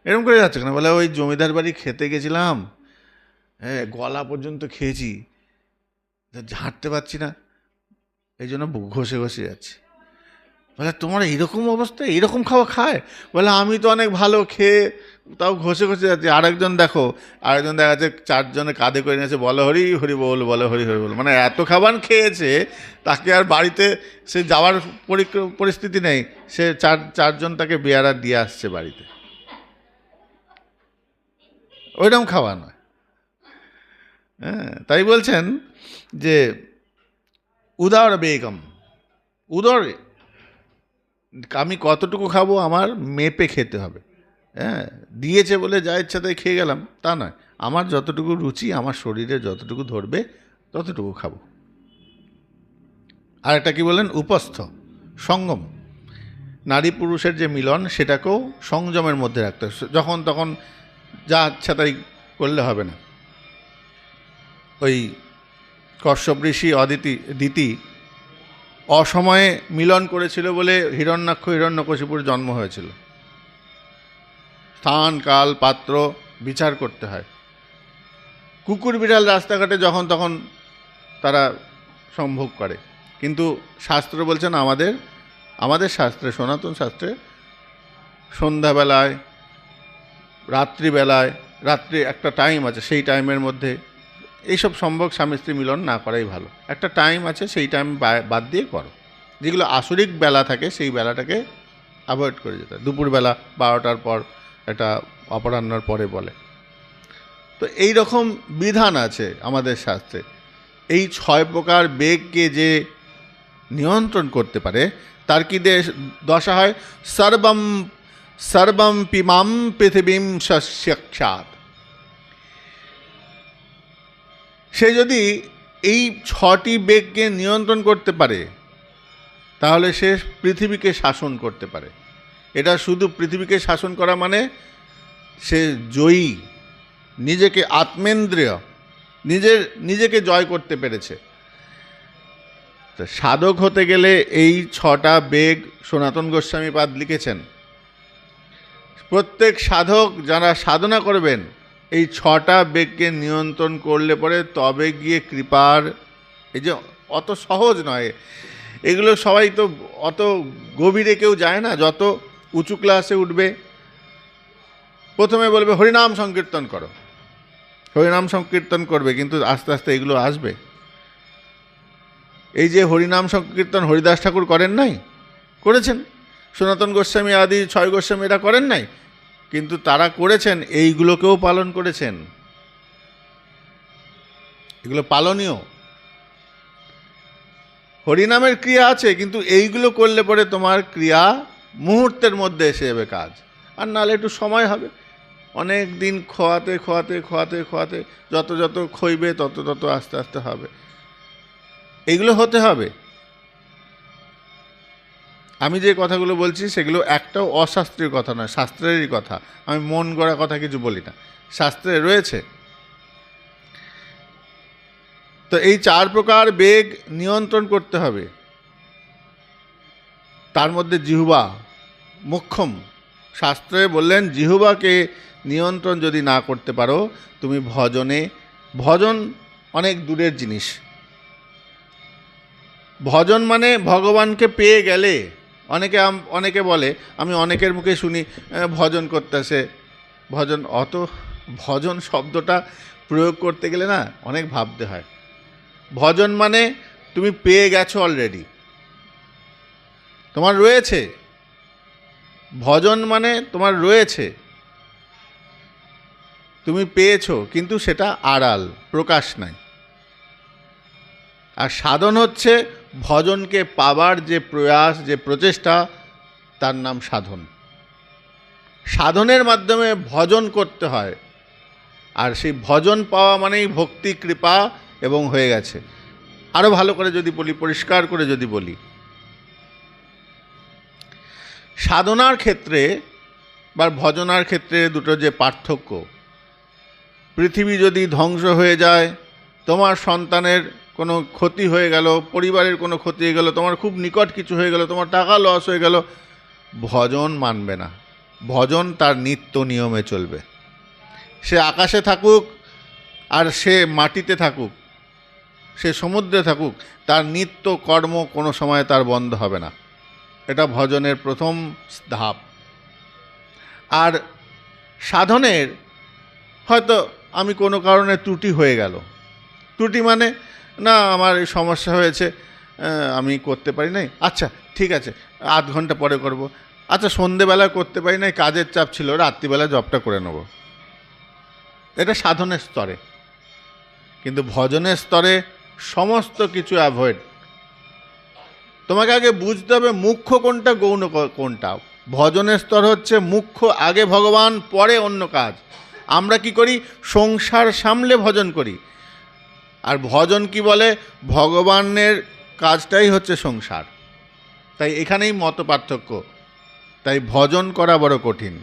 এরকম করে যাচ্ছে কেন? বলে ওই জমিদার বাড়ি খেতে গেছিলাম, হ্যাঁ, গলা পর্যন্ত খেয়েছি, ঝাঁটতে পারছি না, এই জন্য ঘষে যাচ্ছি। বলে তোমার এইরকম অবস্থা, এইরকম খাওয়া খায়? বলে আমি তো অনেক ভালো খেয়ে তাও ঘষে যাচ্ছি। আরেকজন দেখা যাচ্ছে 4 জনে কাঁধে করে নিয়েছে, বলো হরি হরি বল, বলো হরি হরি বল। মানে এত খাবার খেয়েছে, তাকে আর বাড়িতে সে যাওয়ার পরিস্থিতি নেই, সে 4 জন তাকে বেয়ারা দিয়ে আসছে বাড়িতে। ওইরকম খাওয়া নয়। হ্যাঁ, তাই বলছেন যে উদার বেগম, উদর, আমি কতটুকু খাবো আমার মেপে খেতে হবে। হ্যাঁ, দিয়েছে বলে যা ইচ্ছা তাই খেয়ে গেলাম তা নয়, আমার যতটুকু রুচি, আমার শরীরে যতটুকু ধরবে ততটুকু খাবো। আর একটা কি বলেন, উপস্থ, সঙ্গম। নারী পুরুষের যে মিলন, সেটাকেও সংযমের মধ্যে রাখতে হবে। যখন তখন যা ইচ্ছা তাই করলে হবে না। ওই কশ্যপ ঋষি দিতি অসময়ে মিলন করেছিল বলে হিরণ্যকশিপুর জন্ম হয়েছিল। স্থান, কাল, পাত্র বিচার করতে হয়। কুকুর বিড়াল রাস্তাঘাটে যখন তখন তারা সম্ভোগ করে, কিন্তু শাস্ত্র বলছেন, আমাদের শাস্ত্রে, সনাতন শাস্ত্রে, সন্ধ্যাবেলায়, রাত্রি একটা টাইম আছে, সেই টাইমের মধ্যে এইসব সম্ভোগ স্বামী স্ত্রী মিলন না করাই ভালো। একটা টাইম আছে, সেই টাইম বাদ দিয়ে করো। যেগুলো আসরিক বেলা থাকে, সেই বেলাটাকে অ্যাভয়েড করে যেতে হয়। দুপুরবেলা 12টার পর, এটা অপরাহ্নর পরে বলে। তো এই রকম বিধান আছে আমাদের শাস্ত্রে। এই 6 প্রকার বেগকে যে নিয়ন্ত্রণ করতে পারে, তার কি দশা হয়? সর্বম পিমাম পৃথিবীম সাক্ষাৎ। সে যদি এই 6টি বেগকে নিয়ন্ত্রণ করতে পারে, তাহলে সে পৃথিবীকে শাসন করতে পারে। এটা শুধু পৃথিবীকে শাসন করা মানে সে জয়ী, নিজেকে আত্মেন্দ্রিয়, নিজেকে জয় করতে পেরেছে। তো সাধক হতে গেলে এই 6টা বেগ সনাতন গোস্বামী পাদ লিখেছেন। প্রত্যেক সাধক যারা সাধনা করবেন এই 6টা বেগকে নিয়ন্ত্রণ করলে পরে তবে গিয়ে কৃপার, এই যে অত সহজ নয় এগুলো, সবাই তো অত গভীরে কেউ যায় না। যত উঁচু ক্লাসে উঠবে প্রথমে বলবে হরিনাম সংকীর্তন করো, হরিনাম সংকীর্তন করবে, কিন্তু আস্তে আস্তে এগুলো আসবে। এই যে হরিনাম সংকীর্তন হরিদাস ঠাকুর করেন নাই, করেছেন। সনাতন গোস্বামী আদি 6 গোস্বামী এরা করেন নাই, কিন্তু তারা করেছেন, এইগুলোকেও পালন করেছেন। এগুলো পালনীয়। হরিনামের ক্রিয়া আছে, কিন্তু এইগুলো করলে পরে তোমার ক্রিয়া মুহূর্তের মধ্যে এসে যাবে কাজ। আর নাহলে একটু সময় হবে, অনেক দিন খোয়াতে খোয়াতে খোয়াতে খোয়াতে যত যত খইবে তত তত আস্তে আস্তে হবে। এগুলো হতে হবে। আমি যে কথাগুলো বলছি সেগুলো একটাও অশাস্ত্রীয় কথা নয়, শাস্ত্রেরই কথা। আমি মন গড়া কথা কিছু বলি না, শাস্ত্রে রয়েছে। তো এই 4 প্রকার বেগ নিয়ন্ত্রণ করতে হবে। তার মধ্যে জিহ্বা মুখ্যম। শাস্ত্রে বললেন জিহ্বাকে নিয়ন্ত্রণ যদি না করতে পারো তুমি ভজন অনেক দূরের জিনিস। ভজন মানে ভগবানকে পেয়ে গেলে। অনেকে বলে, আমি অনেকের মুখে শুনি ভজন করতেছে। ভজন শব্দটা প্রয়োগ করতে গেলে না অনেক ভাবতে হয়। ভজন মানে তুমি পেয়ে গেছো অলরেডি, তোমার রয়েছে। ভজন মানে তোমার রয়েছে, তুমি পেয়েছো, কিন্তু সেটা আড়াল, প্রকাশ নাই। আর সাধন হচ্ছে ভজনকে পাবার যে প্রয়াস, যে প্রচেষ্টা, তার নাম সাধন। সাধনের মাধ্যমে ভজন করতে হয়, আর সেই ভজন পাওয়া মানেই ভক্তি, কৃপা এবং হয়ে গেছে। আরও ভালো করে যদি বলি, পরিষ্কার করে যদি বলি, সাধনার ক্ষেত্রে বা ভজনার ক্ষেত্রে দুটো যে পার্থক্য, পৃথিবী যদি ধ্বংস হয়ে যায়, তোমার সন্তানের কোনো ক্ষতি হয়ে গেল, পরিবারের কোনো ক্ষতি হয়ে গেল, তোমার খুব নিকট কিছু হয়ে গেল, তোমার টাকা লস হয়ে গেল, ভজন মানবে না। ভজন তার নিত্য নিয়মে চলবে। সে আকাশে থাকুক আর সে মাটিতে থাকুক, সে সমুদ্রে থাকুক, তার নিত্য কর্ম কোনো সময় তার বন্ধ হবে না। এটা ভজনের প্রথম ধাপ। আর সাধনের হয়তো আমি কোনো কারণে ত্রুটি হয়ে গেল, ত্রুটি মানে না আমার এই সমস্যা হয়েছে, আমি করতে পারি নাই, আচ্ছা ঠিক আছে আধ ঘন্টা পরে করব, আচ্ছা সন্ধেবেলা করতে পারি নাই, কাজের চাপ ছিল, রাত্রিবেলা জবটা করে নেব। এটা সাধনের স্তরে। কিন্তু ভজনের স্তরে সমস্ত কিছু অ্যাভয়েড। তোমাকে আগে বুঝতে হবে মুখ্য কোনটা, গৌণ কোনটা। ভজনের স্তর হচ্ছে মুখ্য, আগে ভগবান, পরে অন্য কাজ। আমরা কি করি? সংসার সামলে ভজন করি। আর ভজন কি বলে? ভগবানের কাজটাই হচ্ছে সংসার। তাই এখানেই মত পার্থক্য। তাই ভজন করা বড় কঠিন।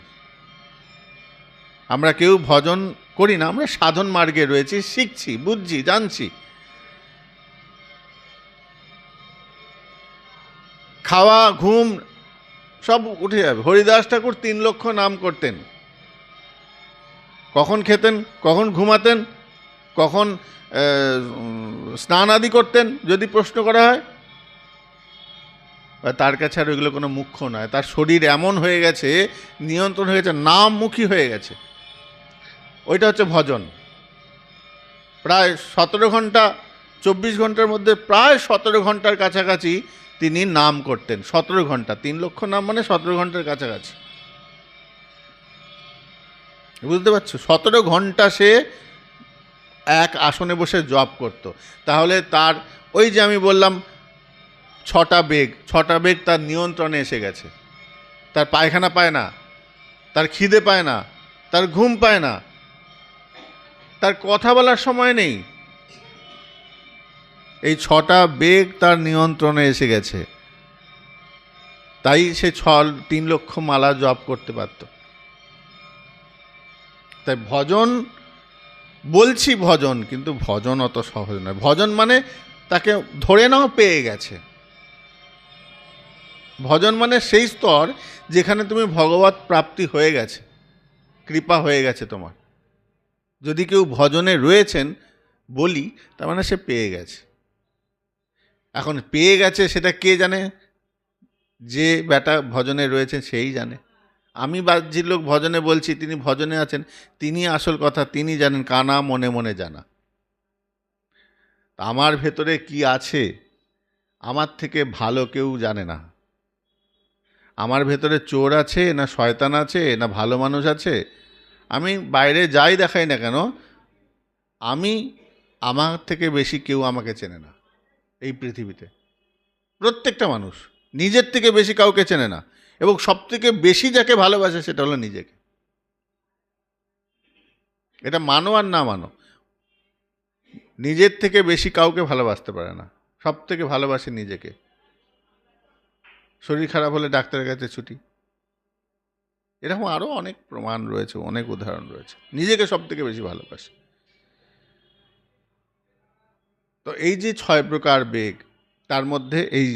আমরা কেউ ভজন করি না, আমরা সাধন মার্গে রয়েছি, শিখছি, বুঝছি, জানছি। খাওয়া, ঘুম সব উঠে যাবে। হরিদাস ঠাকুর 3 লক্ষ নাম করতেন। কখন খেতেন, কখন ঘুমাতেন, কখন স্নান আদি করতেন যদি প্রশ্ন করা হয়? তার কাছে আর ওইগুলো কোনো মুখ্য নয়। তার শরীর এমন হয়ে গেছে, নিয়ন্ত্রণ হয়ে গেছে, নামমুখী হয়ে গেছে। ওইটা হচ্ছে ভজন। প্রায় 17 ঘন্টা, 24 ঘন্টার মধ্যে প্রায় 17 ঘন্টার কাছাকাছি তিনি নাম করতেন। 17 ঘন্টা, 3 লক্ষ নাম মানে 17 ঘন্টার কাছাকাছি। বুঝতে পারছো? 17 ঘন্টা সে এক আসনে বসে জপ করত। তাহলে তার ওই যে আমি বললাম 6টা বেগ তার নিয়ন্ত্রণে এসে গেছে। তার পায়খানা পায় না, তার খিদে পায় না, তার ঘুম পায় না, তার কথা বলার সময় নেই। এই 6টা বেগ তার নিয়ন্ত্রণে এসে গেছে। তাই সে 3 লক্ষ মালা জপ করতে পারত। তাই ভজন বলছি ভজন, কিন্তু ভজন অত সহজ নয়। ভজন মানে তাকে ধরে নাও পেয়ে গেছে। ভজন মানে সেই স্তর যেখানে তুমি ভগবত প্রাপ্তি হয়ে গেছে, কৃপা হয়ে গেছে তোমার। যদি কেউ ভজনে রয়েছেন বলি, তার মানে সে পেয়ে গেছে। এখন পেয়ে গেছে সেটা কে জানে? যে বেটা ভজনে রয়েছেন সেই জানে। আমি বাহ্যিক লোক ভজনে বলছি, তিনি ভজনে আছেন, তিনি আসল কথা তিনি জানেন, কানা মনে মনে জানা। আমার ভেতরে কি আছে আমার থেকে ভালো কেউ জানে না। আমার ভেতরে চোর আছে না শয়তান আছে না ভালো মানুষ আছে, আমি বাইরে যাই দেখাই না কেন, আমার থেকে বেশি কেউ আমাকে চেনে না এই পৃথিবীতে। প্রত্যেকটা মানুষ নিজের থেকে বেশি কাউকে চেনে না, এবং সব থেকে বেশি যাকে ভালোবাসে সেটা হলো নিজেকে। এটা মানো আর না মানো, নিজের থেকে বেশি কাউকে ভালোবাসতে পারে না, সব থেকে ভালোবাসে নিজেকে। শরীর খারাপ হলে ডাক্তারের কাছে ছুটি, এরকম আরও অনেক প্রমাণ রয়েছে, অনেক উদাহরণ রয়েছে। নিজেকে সব থেকে বেশি ভালোবাসে। তো এই যে 6 প্রকার বেগ, তার মধ্যে এই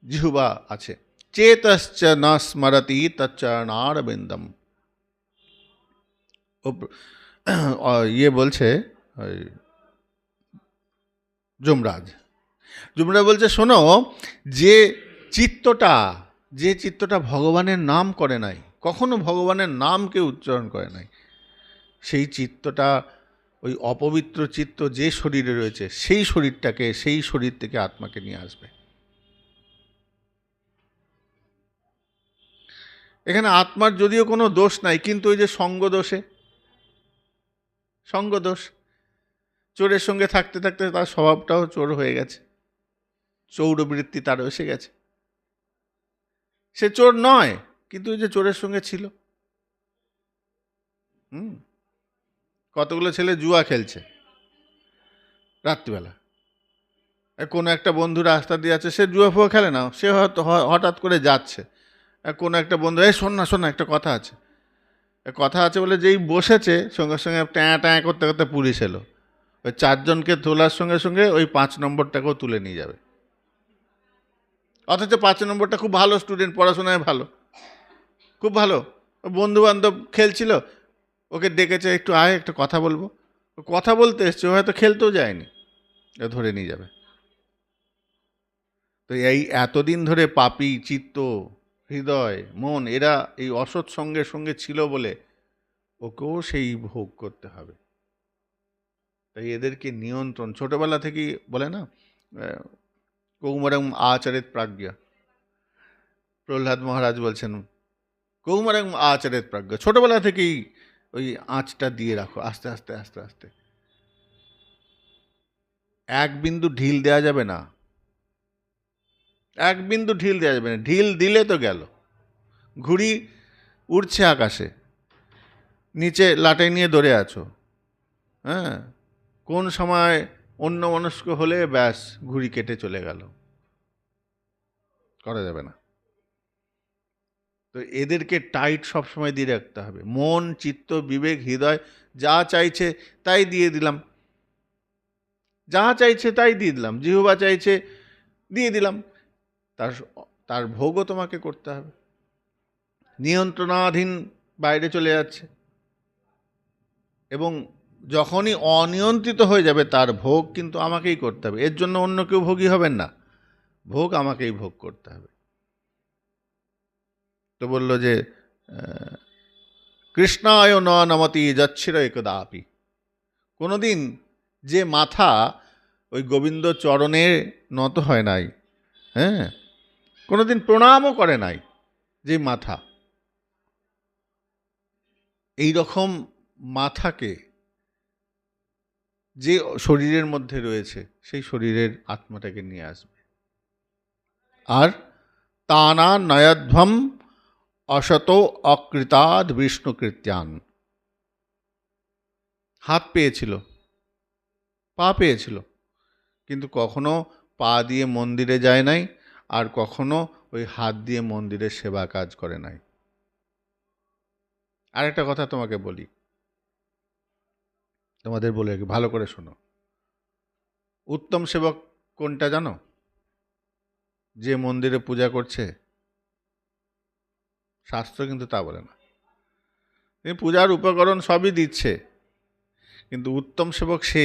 জিহ্বা আছে। চেতশ্চ ন স্মরতি তচ্চরণারবিন্দম। ইয়ে বলছে যমরাজ বলছে, শোনো, যে চিত্তটা ভগবানের নাম করে নাই, কখনো ভগবানের নাম কেউ উচ্চারণ করে নাই, সেই চিত্তটা, ওই অপবিত্র চিত্ত যে শরীরে রয়েছে, সেই শরীর থেকে আত্মাকে নিয়ে আসবে। এখানে আত্মার যদিও কোনো দোষ নাই, কিন্তু ওই যে সঙ্গদোষ, চোরের সঙ্গে থাকতে থাকতে তার স্বভাবটাও চোর হয়ে গেছে, চৌরবৃত্তি তার এসে গেছে। সে চোর নয়, কিন্তু ওই যে চোরের সঙ্গে ছিল। কতগুলো ছেলে জুয়া খেলছে রাত্রিবেলা, কোনো একটা বন্ধু রাস্তা দিয়ে আছে, সে জুয়া ফুয়া খেলে না, সে হয়তো হঠাৎ করে যাচ্ছে, কোনো একটা বন্ধু, এই শোন না একটা কথা আছে বলে যেই বসেছে, সঙ্গে সঙ্গে ট্যাঁ করতে করতে পুলিশ এলো। ওই 4 জনকে তোলার সঙ্গে সঙ্গে ওই 5 নম্বরটাকেও তুলে নিয়ে যাবে। অথচ 5 নম্বরটা খুব ভালো স্টুডেন্ট, পড়াশোনায় ভালো, খুব ভালো, বন্ধু বান্ধব খেলছিল, ওকে ডেকেছে, একটু আয় একটা কথা বলবো। কথা বলতে এসছে, ও হয়তো খেলতেও যায়নি, ধরে নিয়ে যাবে। তো এই এতদিন ধরে পাপী চিত্ত, হৃদয়, মন, এরা এই অসৎ সঙ্গের সঙ্গে ছিল বলে ওকেও সেই ভোগ করতে হবে। তাই এদেরকে নিয়ন্ত্রণ ছোটবেলা থেকেই, বলে না কৌমারং আচরেত প্রাজ্ঞা, প্রহ্লাদ মহারাজ বলছেন কৌমারং আচরেত প্রাজ্ঞা, ছোটবেলা থেকেই ওই আঁচটা দিয়ে রাখো, আস্তে আস্তে আস্তে আস্তে। এক বিন্দু ঢিল দেওয়া যাবে না, ঢিল দিলে তো গেল। ঘুড়ি উড়ছে আকাশে, নিচে লাটাই নিয়ে ধরে আছো, হ্যাঁ, কোন সময় অন্যমনস্ক হলে ব্যাস ঘুড়ি কেটে চলে গেল, করা যাবে না। তো এদেরকে টাইট সবসময় দিয়ে রাখতে হবে। মন, চিত্ত, বিবেক, হৃদয় যা চাইছে তাই দিয়ে দিলাম, জিহ্বা চাইছে দিয়ে দিলাম, তার ভোগও তোমাকে করতে হবে। নিয়ন্ত্রণাধীন বাইরে চলে যাচ্ছে, এবং যখনই অনিয়ন্ত্রিত হয়ে যাবে তার ভোগ কিন্তু আমাকেই করতে হবে। এর জন্য অন্য কেউ ভোগী হবেন না, ভোগ আমাকেই ভোগ করতে হবে। তো বলল যে কৃষ্ণায় ন নমতি যচ্ছির একদাপি। কোনোদিন যে মাথা ওই গোবিন্দ চরণে নত হয় নাই, হ্যাঁ, কোনোদিন প্রণামও করে নাই, যে মাথা, এই রকম মাথাকে যে শরীরের মধ্যে রয়েছে, সেই শরীরের আত্মাটাকে নিয়ে আসবে। আর তানা নয়ধ্বম অশত অকৃতাদ বিষ্ণুকৃত্যান। হাত পেয়েছিল, পা পেয়েছিল, কিন্তু কখনো পা দিয়ে মন্দিরে যায় নাই, আর কখনো ওই হাত দিয়ে মন্দিরের সেবা কাজ করে নাই। আর একটা কথা তোমাকে বলি, তোমাদের বলে ভালো করে শোনো, উত্তম সেবক কোনটা জানো? যে মন্দিরে পূজা করছে, শাস্ত্র কিন্তু তা বলে না। তিনি পূজার উপকরণ সবই দিচ্ছে, কিন্তু উত্তম সেবক সে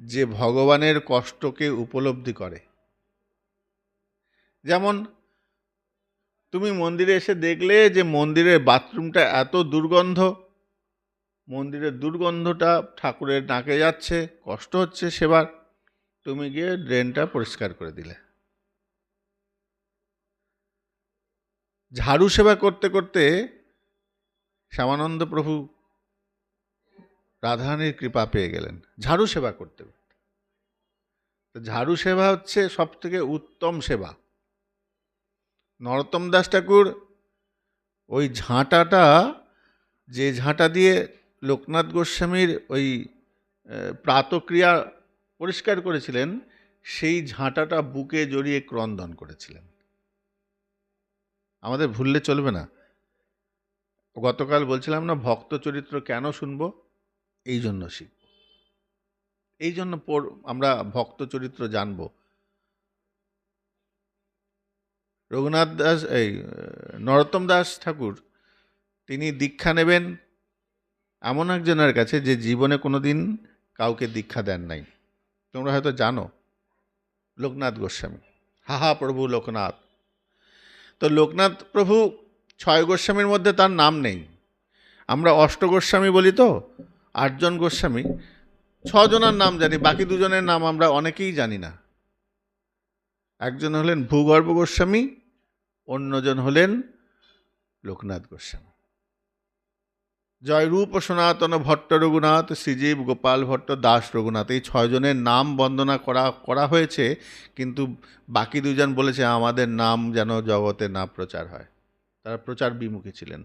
যে ভগবানের কষ্টকে উপলব্ধি করে। যেমন তুমি মন্দিরে এসে দেখলে যে মন্দিরের বাথরুমটা এত দুর্গন্ধ, মন্দিরের দুর্গন্ধটা ঠাকুরের নাকে যাচ্ছে, কষ্ট হচ্ছে সেবার, তুমি গিয়ে ড্রেনটা পরিষ্কার করে দিলে। ঝাড়ু সেবা করতে করতে শ্যামানন্দ প্রভু রাধারানীর কৃপা পেয়ে গেলেন ঝাড়ু সেবা করতে করতে। তো ঝাড়ু সেবা হচ্ছে সব থেকে উত্তম সেবা। নরোত্তম দাস ঠাকুর ওই ঝাঁটাটা, যে ঝাঁটা দিয়ে লোকনাথ গোস্বামীর ওই প্রাতক্রিয়া পরিষ্কার করেছিলেন, সেই ঝাঁটাটা বুকে জড়িয়ে ক্রন্দন করেছিলেন। আমাদের ভুললে চলবে না। গতকাল বলছিলাম না, ভক্ত চরিত্র কেন শুনবো? এই জন্য শিখব, এই জন্য আমরা ভক্ত চরিত্র জানব। রঘুনাথ দাস, নরোত্তম দাস ঠাকুর, তিনি দীক্ষা নেবেন এমন একজনের কাছে যে জীবনে কোনোদিন কাউকে দীক্ষা দেন নাই। তোমরা হয়তো জানো, লোকনাথ গোস্বামী। হাহা প্রভু লোকনাথ। তো লোকনাথ প্রভু 6 গোস্বামীর মধ্যে তার নাম নেই। আমরা 8 গোস্বামী বলি তো, 8 জন গোস্বামী, 6 জনের নাম জানি, বাকি 2 জনের নাম আমরা অনেকেই জানি না। একজন হলেন ভূগর্ভ গোস্বামী, অন্যজন হলেন লোকনাথ গোস্বামী। জয়রূপ সনাতন ভট্ট রঘুনাথ, শ্রীজীব গোপাল ভট্ট, দাস রঘুনাথ, এই 6 জনের নাম বন্দনা করা হয়েছে, কিন্তু বাকি 2 জন বলেছে আমাদের নাম যেন জগতে না প্রচার হয়। তারা প্রচার বিমুখী ছিলেন।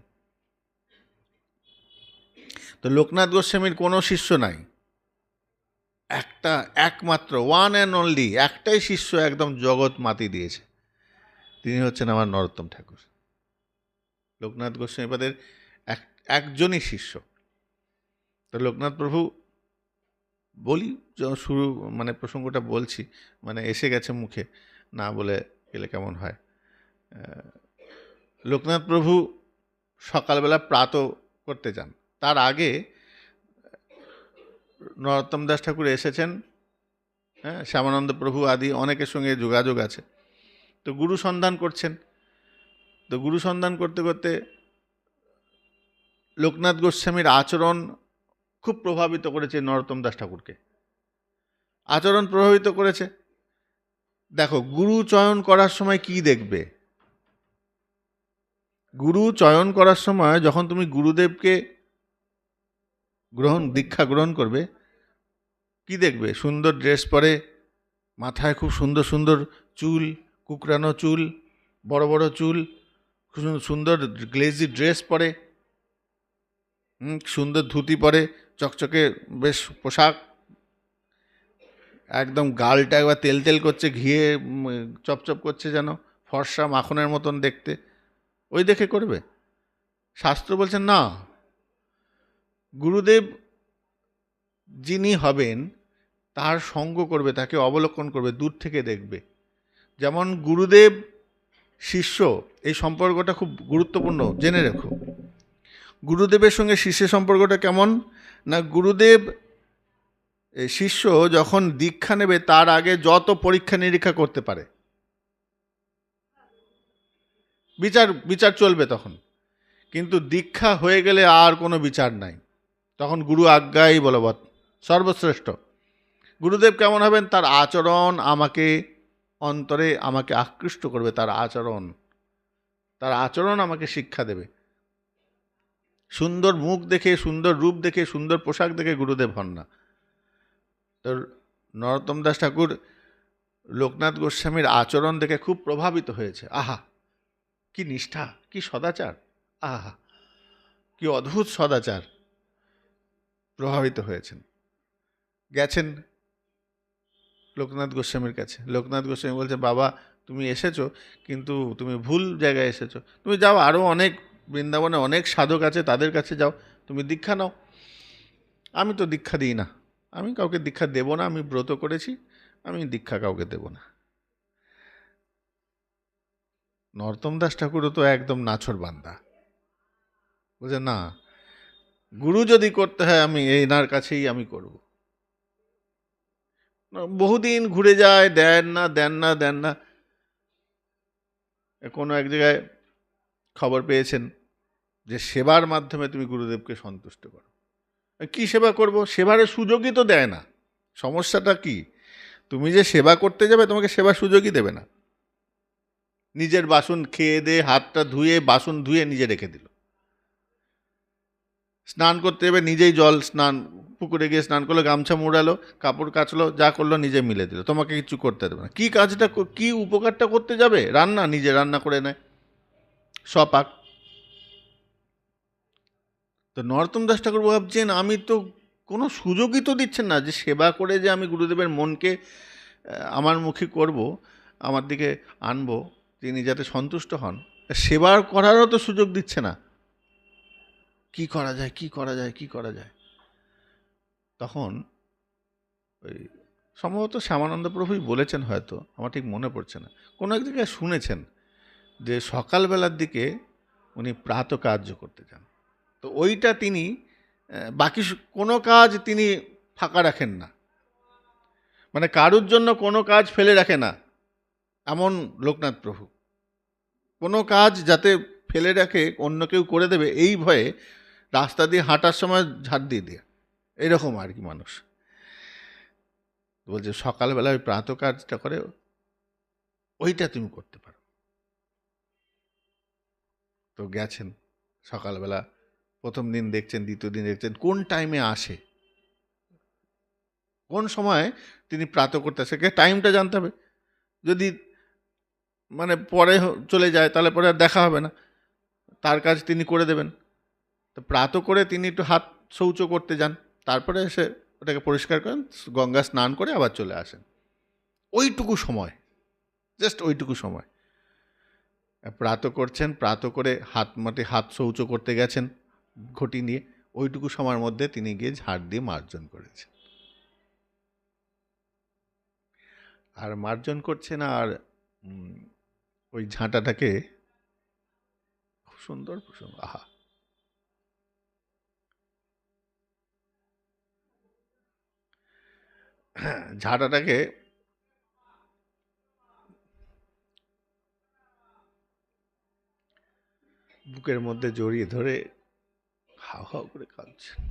তো লোকনাথ গোস্বামীর কোনো শিষ্য নাই, একমাত্র ওয়ান অ্যান্ড অনলি একটাই শিষ্য একদম জগৎ মাতি দিয়েছে, তিনি হচ্ছেন আমার নরোত্তম ঠাকুর। লোকনাথ গোস্বামীপাদের একজনই শিষ্য। তো লোকনাথ প্রভু, বলি শুরু, প্রসঙ্গটা বলছি, এসে গেছে মুখে, না বলে গেলে কেমন হয়। লোকনাথ প্রভু সকালবেলা প্রাত করতে যান, তার আগে নরোত্তম দাস ঠাকুর এসেছেন, হ্যাঁ, শ্যামানন্দ প্রভু আদি অনেকের সঙ্গে যোগাযোগ আছে। তো গুরু সন্ধান করছেন। তো গুরু সন্ধান করতে করতে লোকনাথ গোস্বামীর আচরণ খুব প্রভাবিত করেছে নরোত্তম দাস ঠাকুরকে। আচরণ প্রভাবিত করেছে। দেখো, গুরু চয়ন করার সময় কি দেখবে? গুরু চয়ন করার সময় যখন তুমি গুরুদেবকে দীক্ষা গ্রহণ করবে, কি দেখবে? সুন্দর ড্রেস পরে, মাথায় খুব সুন্দর সুন্দর চুল, কুকরানো চুল, বড় বড় চুল, সুন্দর গ্লেজি ড্রেস পরে, সুন্দর ধুতি পরে, চকচকে বেশ পোশাক, একদম গালটা একবার তেল তেল করছে, ঘিয়ে চপচপ করছে, যেন ফর্সা মাখনের মতন দেখতে, ওই দেখে করবে? শাস্ত্র বলছেন না, গুরুদেব যিনি হবেন তার সঙ্গ করবে, তাকে অবলোকন করবে, দূর থেকে দেখবে। যেমন গুরুদেব শিষ্য, এই সম্পর্কটা খুব গুরুত্বপূর্ণ, জেনে রেখো। গুরুদেবের সঙ্গে শিষ্যের সম্পর্কটা কেমন না, গুরুদেব শিষ্য যখন দীক্ষা নেবে তার আগে যত পরীক্ষা নিরীক্ষা করতে পারে, বিচার চলবে তখন। কিন্তু দীক্ষা হয়ে গেলে আর কোনো বিচার নাই, তখন গুরু আজ্ঞাই বলবৎ, সর্বশ্রেষ্ঠ। গুরুদেব কেমন হবেন? তার আচরণ অন্তরে আমাকে আকৃষ্ট করবে, তার আচরণ আমাকে শিক্ষা দেবে। সুন্দর মুখ দেখে, সুন্দর রূপ দেখে, সুন্দর পোশাক দেখে গুরুদেব হন না। তো নরোত্তম দাস ঠাকুর লোকনাথ গোস্বামীর আচরণ দেখে খুব প্রভাবিত হয়েছে। আহা, কি নিষ্ঠা, কি সদাচার, আহা কি অদ্ভুত সদাচার, প্রভাবিত হয়েছেন। গেছেন লোকনাথ গোস্বামীর কাছে। লোকনাথ গোস্বামী বলছে, বাবা তুমি এসেছো, কিন্তু তুমি ভুল জায়গায় এসেছো, তুমি যাও, আরও অনেক বৃন্দাবনে অনেক সাধক আছে, তাদের কাছে যাও, তুমি দীক্ষা নাও। আমি তো দীক্ষা দিই না, আমি কাউকে দীক্ষা দেব না, আমি ব্রত করেছি, আমি দীক্ষা কাউকে দেব না। নরোত্তম দাস ঠাকুরও তো একদম নাছোড় বান্দা, বুঝলেন না, গুরু যদি করতে হয় আমি এনার কাছেই আমি করব। বহুদিন ঘুরে যায়, দেন না দেন না দেন না। কোনো এক জায়গায় খবর পেয়েছেন যে সেবার মাধ্যমে তুমি গুরুদেবকে সন্তুষ্ট করো। কি সেবা করব? সেবার সুযোগই তো দেয় না। সমস্যাটা কি? তুমি যে সেবা করতে যাবে তোমাকে সেবার সুযোগই দেবে না। নিজের বাসন খেয়ে দিয়ে হাতটা ধুয়ে বাসন ধুয়ে নিজে রেখে দিল। স্নান করতে যাবে নিজেই জল স্নান, পুকুরে গিয়ে স্নান করলো, গামছা মুড়ালো, কাপড় কাচলো, যা করলো নিজে মিলে দিল, তোমাকে কিছু করতে দেবে না। কি কাজটা, কি উপকারটা করতে যাবে? রান্না নিজে রান্না করে নেয়, সপাক। তো নরোত্তম দাস ঠাকুর ভাবছেন আমি তো কোনো সুযোগই তো দিচ্ছেন না যে সেবা করে যে আমি গুরুদেবের মনকে আমার মুখী করব, আমার দিকে আনবো, তিনি যাতে সন্তুষ্ট হন, সেবার করারও তো সুযোগ দিচ্ছে না। কি করা যায়, কি করা যায়, কি করা যায়? তখন ওই সম্ভবত শ্যামানন্দ প্রভুই বলেছেন, হয়তো আমার ঠিক মনে পড়ছে না, কোনো এক জায়গায় শুনেছেন যে সকালবেলার দিকে উনি প্রাতকার্য করতে যান। তো ওইটা তিনি বাকি কোনো কাজ তিনি ফাঁকা রাখেন না, মানে কারুর জন্য কোনো কাজ ফেলে রাখে না এমন লোকনাথ প্রভু। কোনো কাজ যাতে ফেলে রাখে অন্য কেউ করে দেবে এই ভয়ে রাস্তা দিয়ে হাঁটার সময় ঝাড় দিয়ে দেয়, এরকম আর কি মানুষ। বলছে সকালবেলা ওই প্রাত কাজটা করে, ওইটা তুমি করতে পারো। তো গেছেন সকালবেলা, প্রথম দিন দেখছেন, দ্বিতীয় দিন দেখছেন, কোন টাইমে আসে, কোন সময় তিনি প্রাত করতে আসে, টাইমটা জানতে হবে। যদি মানে পরে চলে যায় তাহলে পরে আর দেখা হবে না, তার কাজ তিনি করে দেবেন। তো প্রাত করে তিনি একটু হাত শৌচ করতে যান, তারপরে এসে ওটাকে পরিষ্কার করেন, গঙ্গা স্নান করে আবার চলে আসেন। ওইটুকু সময়, জাস্ট ওইটুকু সময় প্রাত করছেন, প্রাত করে হাত শৌচ করতে গেছেন ঘটি নিয়ে, ওইটুকু সময়ের মধ্যে তিনি গিয়ে ঝাড় দিয়ে মার্জন করেছেন। আর মার্জন করছেন, আর ওই ঝাঁটাটাকে খুব সুন্দর প্রসঙ্গ, আহা, ঝাঁটাটাকে বুকের মধ্যে জড়িয়ে ধরে হাও হাও করে কাঁদছেন।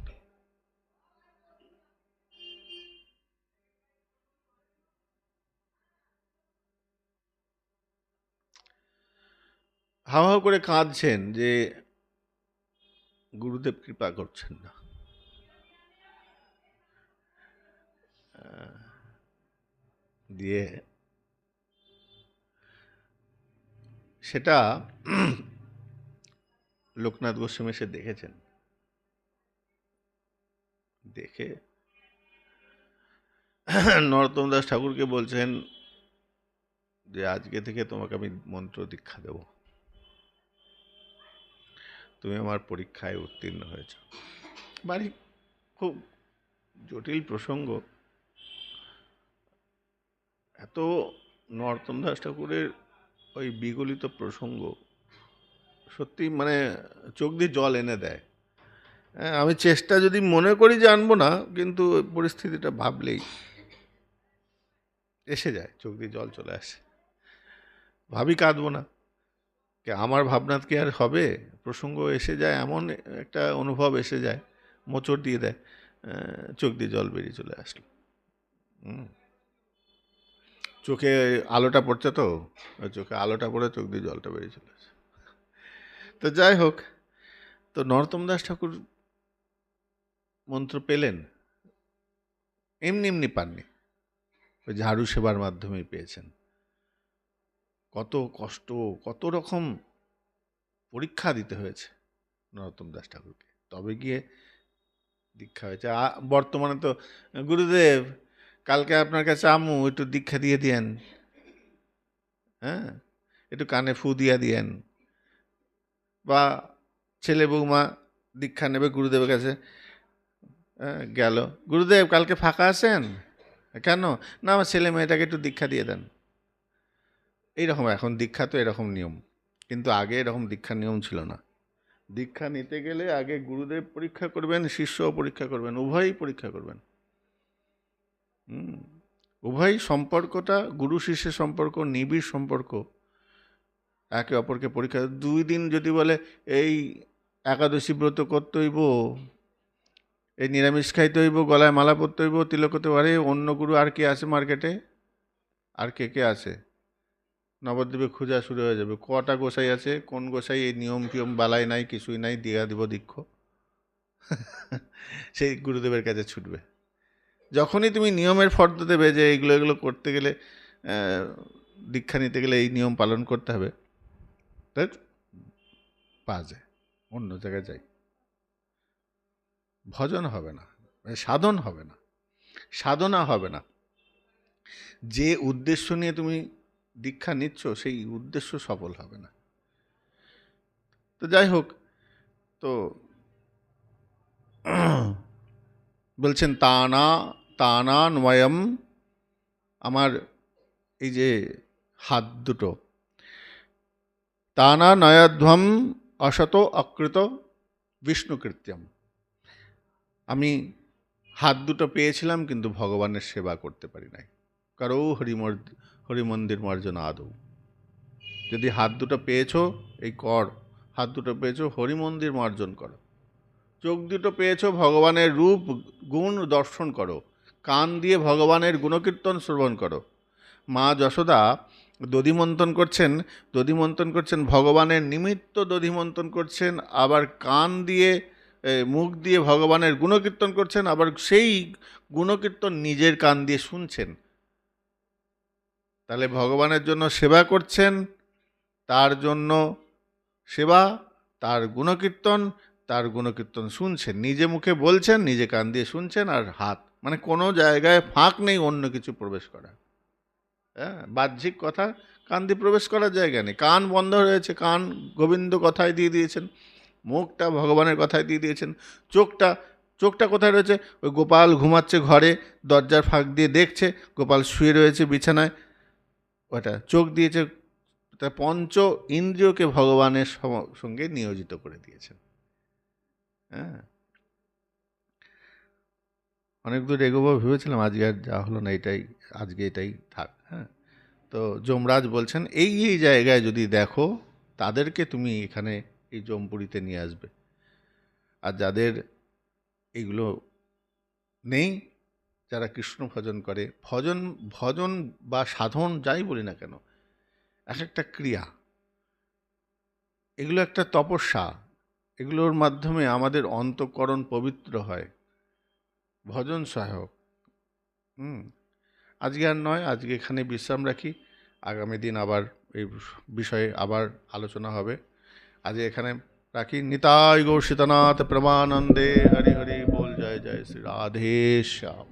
হাও হাও করে কাঁদছেন যে গুরুদেব কৃপা করছেন না। দিয়ে সেটা লোকনাথ গোস্বামী এসে দেখেছেন, দেখে নরোত্তম দাস ঠাকুরকে বলছেন যে আজকে থেকে তোমাকে আমি মন্ত্র দীক্ষা দেব, তুমি আমার পরীক্ষায় উত্তীর্ণ হয়েছ। বাড়ি খুব জটিল প্রসঙ্গ, এত নরোত্তম দাস ঠাকুরের ওই বিগলিত প্রসঙ্গ সত্যি মানে চোখ দিয়ে জল এনে দেয়। আমি চেষ্টা যদি মনে করি যে আনবো না, কিন্তু পরিস্থিতিটা ভাবলেই এসে যায়, চোখ দিয়ে জল চলে আসে। ভাবি কাঁদবো না, কে আমার ভাবনাত কি আর হবে? প্রসঙ্গ এসে যায়, এমন একটা অনুভব এসে যায়, মোচড় দিয়ে দেয়, চোখ দিয়ে জল বেরিয়ে চলে আসলো। চোখে আলোটা পড়ছে, তো চোখে আলোটা পড়ে চোখ দিয়ে জলটা বেরিয়ে চলে আসে। তো যাই হোক, তো নরোত্তম দাস ঠাকুর মন্ত্র পেলেন, এমনি এমনি পাননি, ওই ঝাড়ু সেবার মাধ্যমেই পেয়েছেন। কত কষ্ট, কত রকম পরীক্ষা দিতে হয়েছে নরোত্তম দাস ঠাকুরকে, তবে গিয়ে দীক্ষা হয়েছে। বর্তমানে তো গুরুদেব কালকে আপনার কাছে আমু, একটু দীক্ষা দিয়ে দিয়েন, হ্যাঁ একটু কানে ফু দিয়া দিয়েন। বা ছেলে বৌমা দীক্ষা নেবে গুরুদেবের কাছে, গেল, গুরুদেব কালকে ফাঁকা আছেন, কেন না, আমার ছেলে মেয়েটাকে একটু দীক্ষা দিয়ে দেন। এইরকম এখন দীক্ষা তো এরকম নিয়ম, কিন্তু আগে এরকম দীক্ষার নিয়ম ছিল না। দীক্ষা নিতে গেলে আগে গুরুদেব পরীক্ষা করবেন, শিষ্যও পরীক্ষা করবেন, উভয়ই পরীক্ষা করবেন। উভয় সম্পর্কটা গুরু শিষ্যের সম্পর্ক নিবিড় সম্পর্ক, একে অপরকে পরীক্ষা। 2 দিন যদি বলে এই একাদশী ব্রত করতে হইব, এই নিরামিষ খাইতে হইব, গলায় মালা পরতে হইব, তিলক করতে পারে, অন্য গুরু আর কে আছে মার্কেটে? আর কে আছে? নবদ্বীপে খোঁজা শুরু হয়ে যাবে, কটা গোসাই আছে, কোন গোসাই এই নিয়ম ফিয়ম বালাই নাই, কিছুই নাই, দিয়া দিব দীক্ষ। সেই গুরুদেবের কাছে ছুটবে। যখনই তুমি নিয়মের ফর্দ দেবে যে এগুলো এগুলো করতে গেলে, দীক্ষা নিতে গেলে এই নিয়ম পালন করতে হবে, তাই বাজে অন্য জায়গায় যাই, ভজন হবে না, সাধন হবে না, সাধনা হবে না। যে উদ্দেশ্য নিয়ে তুমি দীক্ষা নিচ্ছ সেই উদ্দেশ্য সফল হবে না। তো যাই হোক, তো বলছেন তানা নয়ম, আমার এই যে হাত দুটো, তানা নয়ধ্বম অসত অকৃত বিষ্ণুকৃত্যম। আমি হাত দুটো পেয়েছিলাম কিন্তু ভগবানের সেবা করতে পারি নাই। কারো হরিমন্দির মার্জনা আদৌ। যদি হাত দুটো পেয়েছো, এই হাত দুটো পেয়েছো, হরিমন্দির মার্জন করো। চোখ দুটো পেয়েছো, ভগবানের রূপ গুণ দর্শন করো। কান দিয়ে ভগবানের গুণকীর্তন শ্রবণ করো। মা যশোদা দধিমন্থন করছেন, ভগবানের নিমিত্ত দধিমন্থন করছেন, আবার কান দিয়ে মুখ দিয়ে ভগবানের গুণকীর্তন করছেন, আবার সেই গুণকীর্তন নিজের কান দিয়ে শুনছেন। তাহলে ভগবানের জন্য সেবা করছেন, তার জন্য সেবা, তার গুণকীর্তন শুনছেন, নিজে মুখে বলছেন, নিজে কান দিয়ে শুনছেন, আর হাত, মানে কোনো জায়গায় ফাঁক নেই অন্য কিছু প্রবেশ করা। হ্যাঁ, বাহ্যিক কথা কান দিয়ে প্রবেশ করার জায়গা নেই। কান বন্ধ রয়েছে, কান গোবিন্দ কথায় দিয়ে দিয়েছেন, মুখটা ভগবানের কথায় দিয়ে দিয়েছেন, চোখটা কোথায় রয়েছে? ওই গোপাল ঘুমাচ্ছে ঘরে, দরজার ফাঁক দিয়ে দেখছে গোপাল শুয়ে রয়েছে বিছানায়, ওটা চোখ দিয়েছে। তা পঞ্চ ইন্দ্রিয়কে ভগবানের সঙ্গে নিয়োজিত করে দিয়েছেন। হ্যাঁ, অনেক দূর এগোবো ভেবেছিলাম, আজকে আর যা হলো না, আজকে এটাই থাক। হ্যাঁ, তো যমরাজ বলছেন এই জায়গায় যদি দেখো, তাদেরকে তুমি এখানে এই যমপুরীতে নিয়ে আসবে। আর যাদের এইগুলো নেই, যারা কৃষ্ণ ভজন করে, ভজন বা সাধন যাই বলি না কেন, এক একটা ক্রিয়া, এগুলো একটা তপস্যা, এগুলোর মাধ্যমে আমাদের অন্তঃকরণ পবিত্র হয়, ভজন সহায়ক। আজকে আর নয়, আজকে এখানে বিশ্রাম রাখি, আগামী দিন আবার এই বিষয়ে আবার আলোচনা হবে। আজ এখানে রাখি। নিতাই গৌর সীতানাথ প্রেমানন্দে, হরি হরি বল, জয় জয় শ্রী রাধে শ্যাম।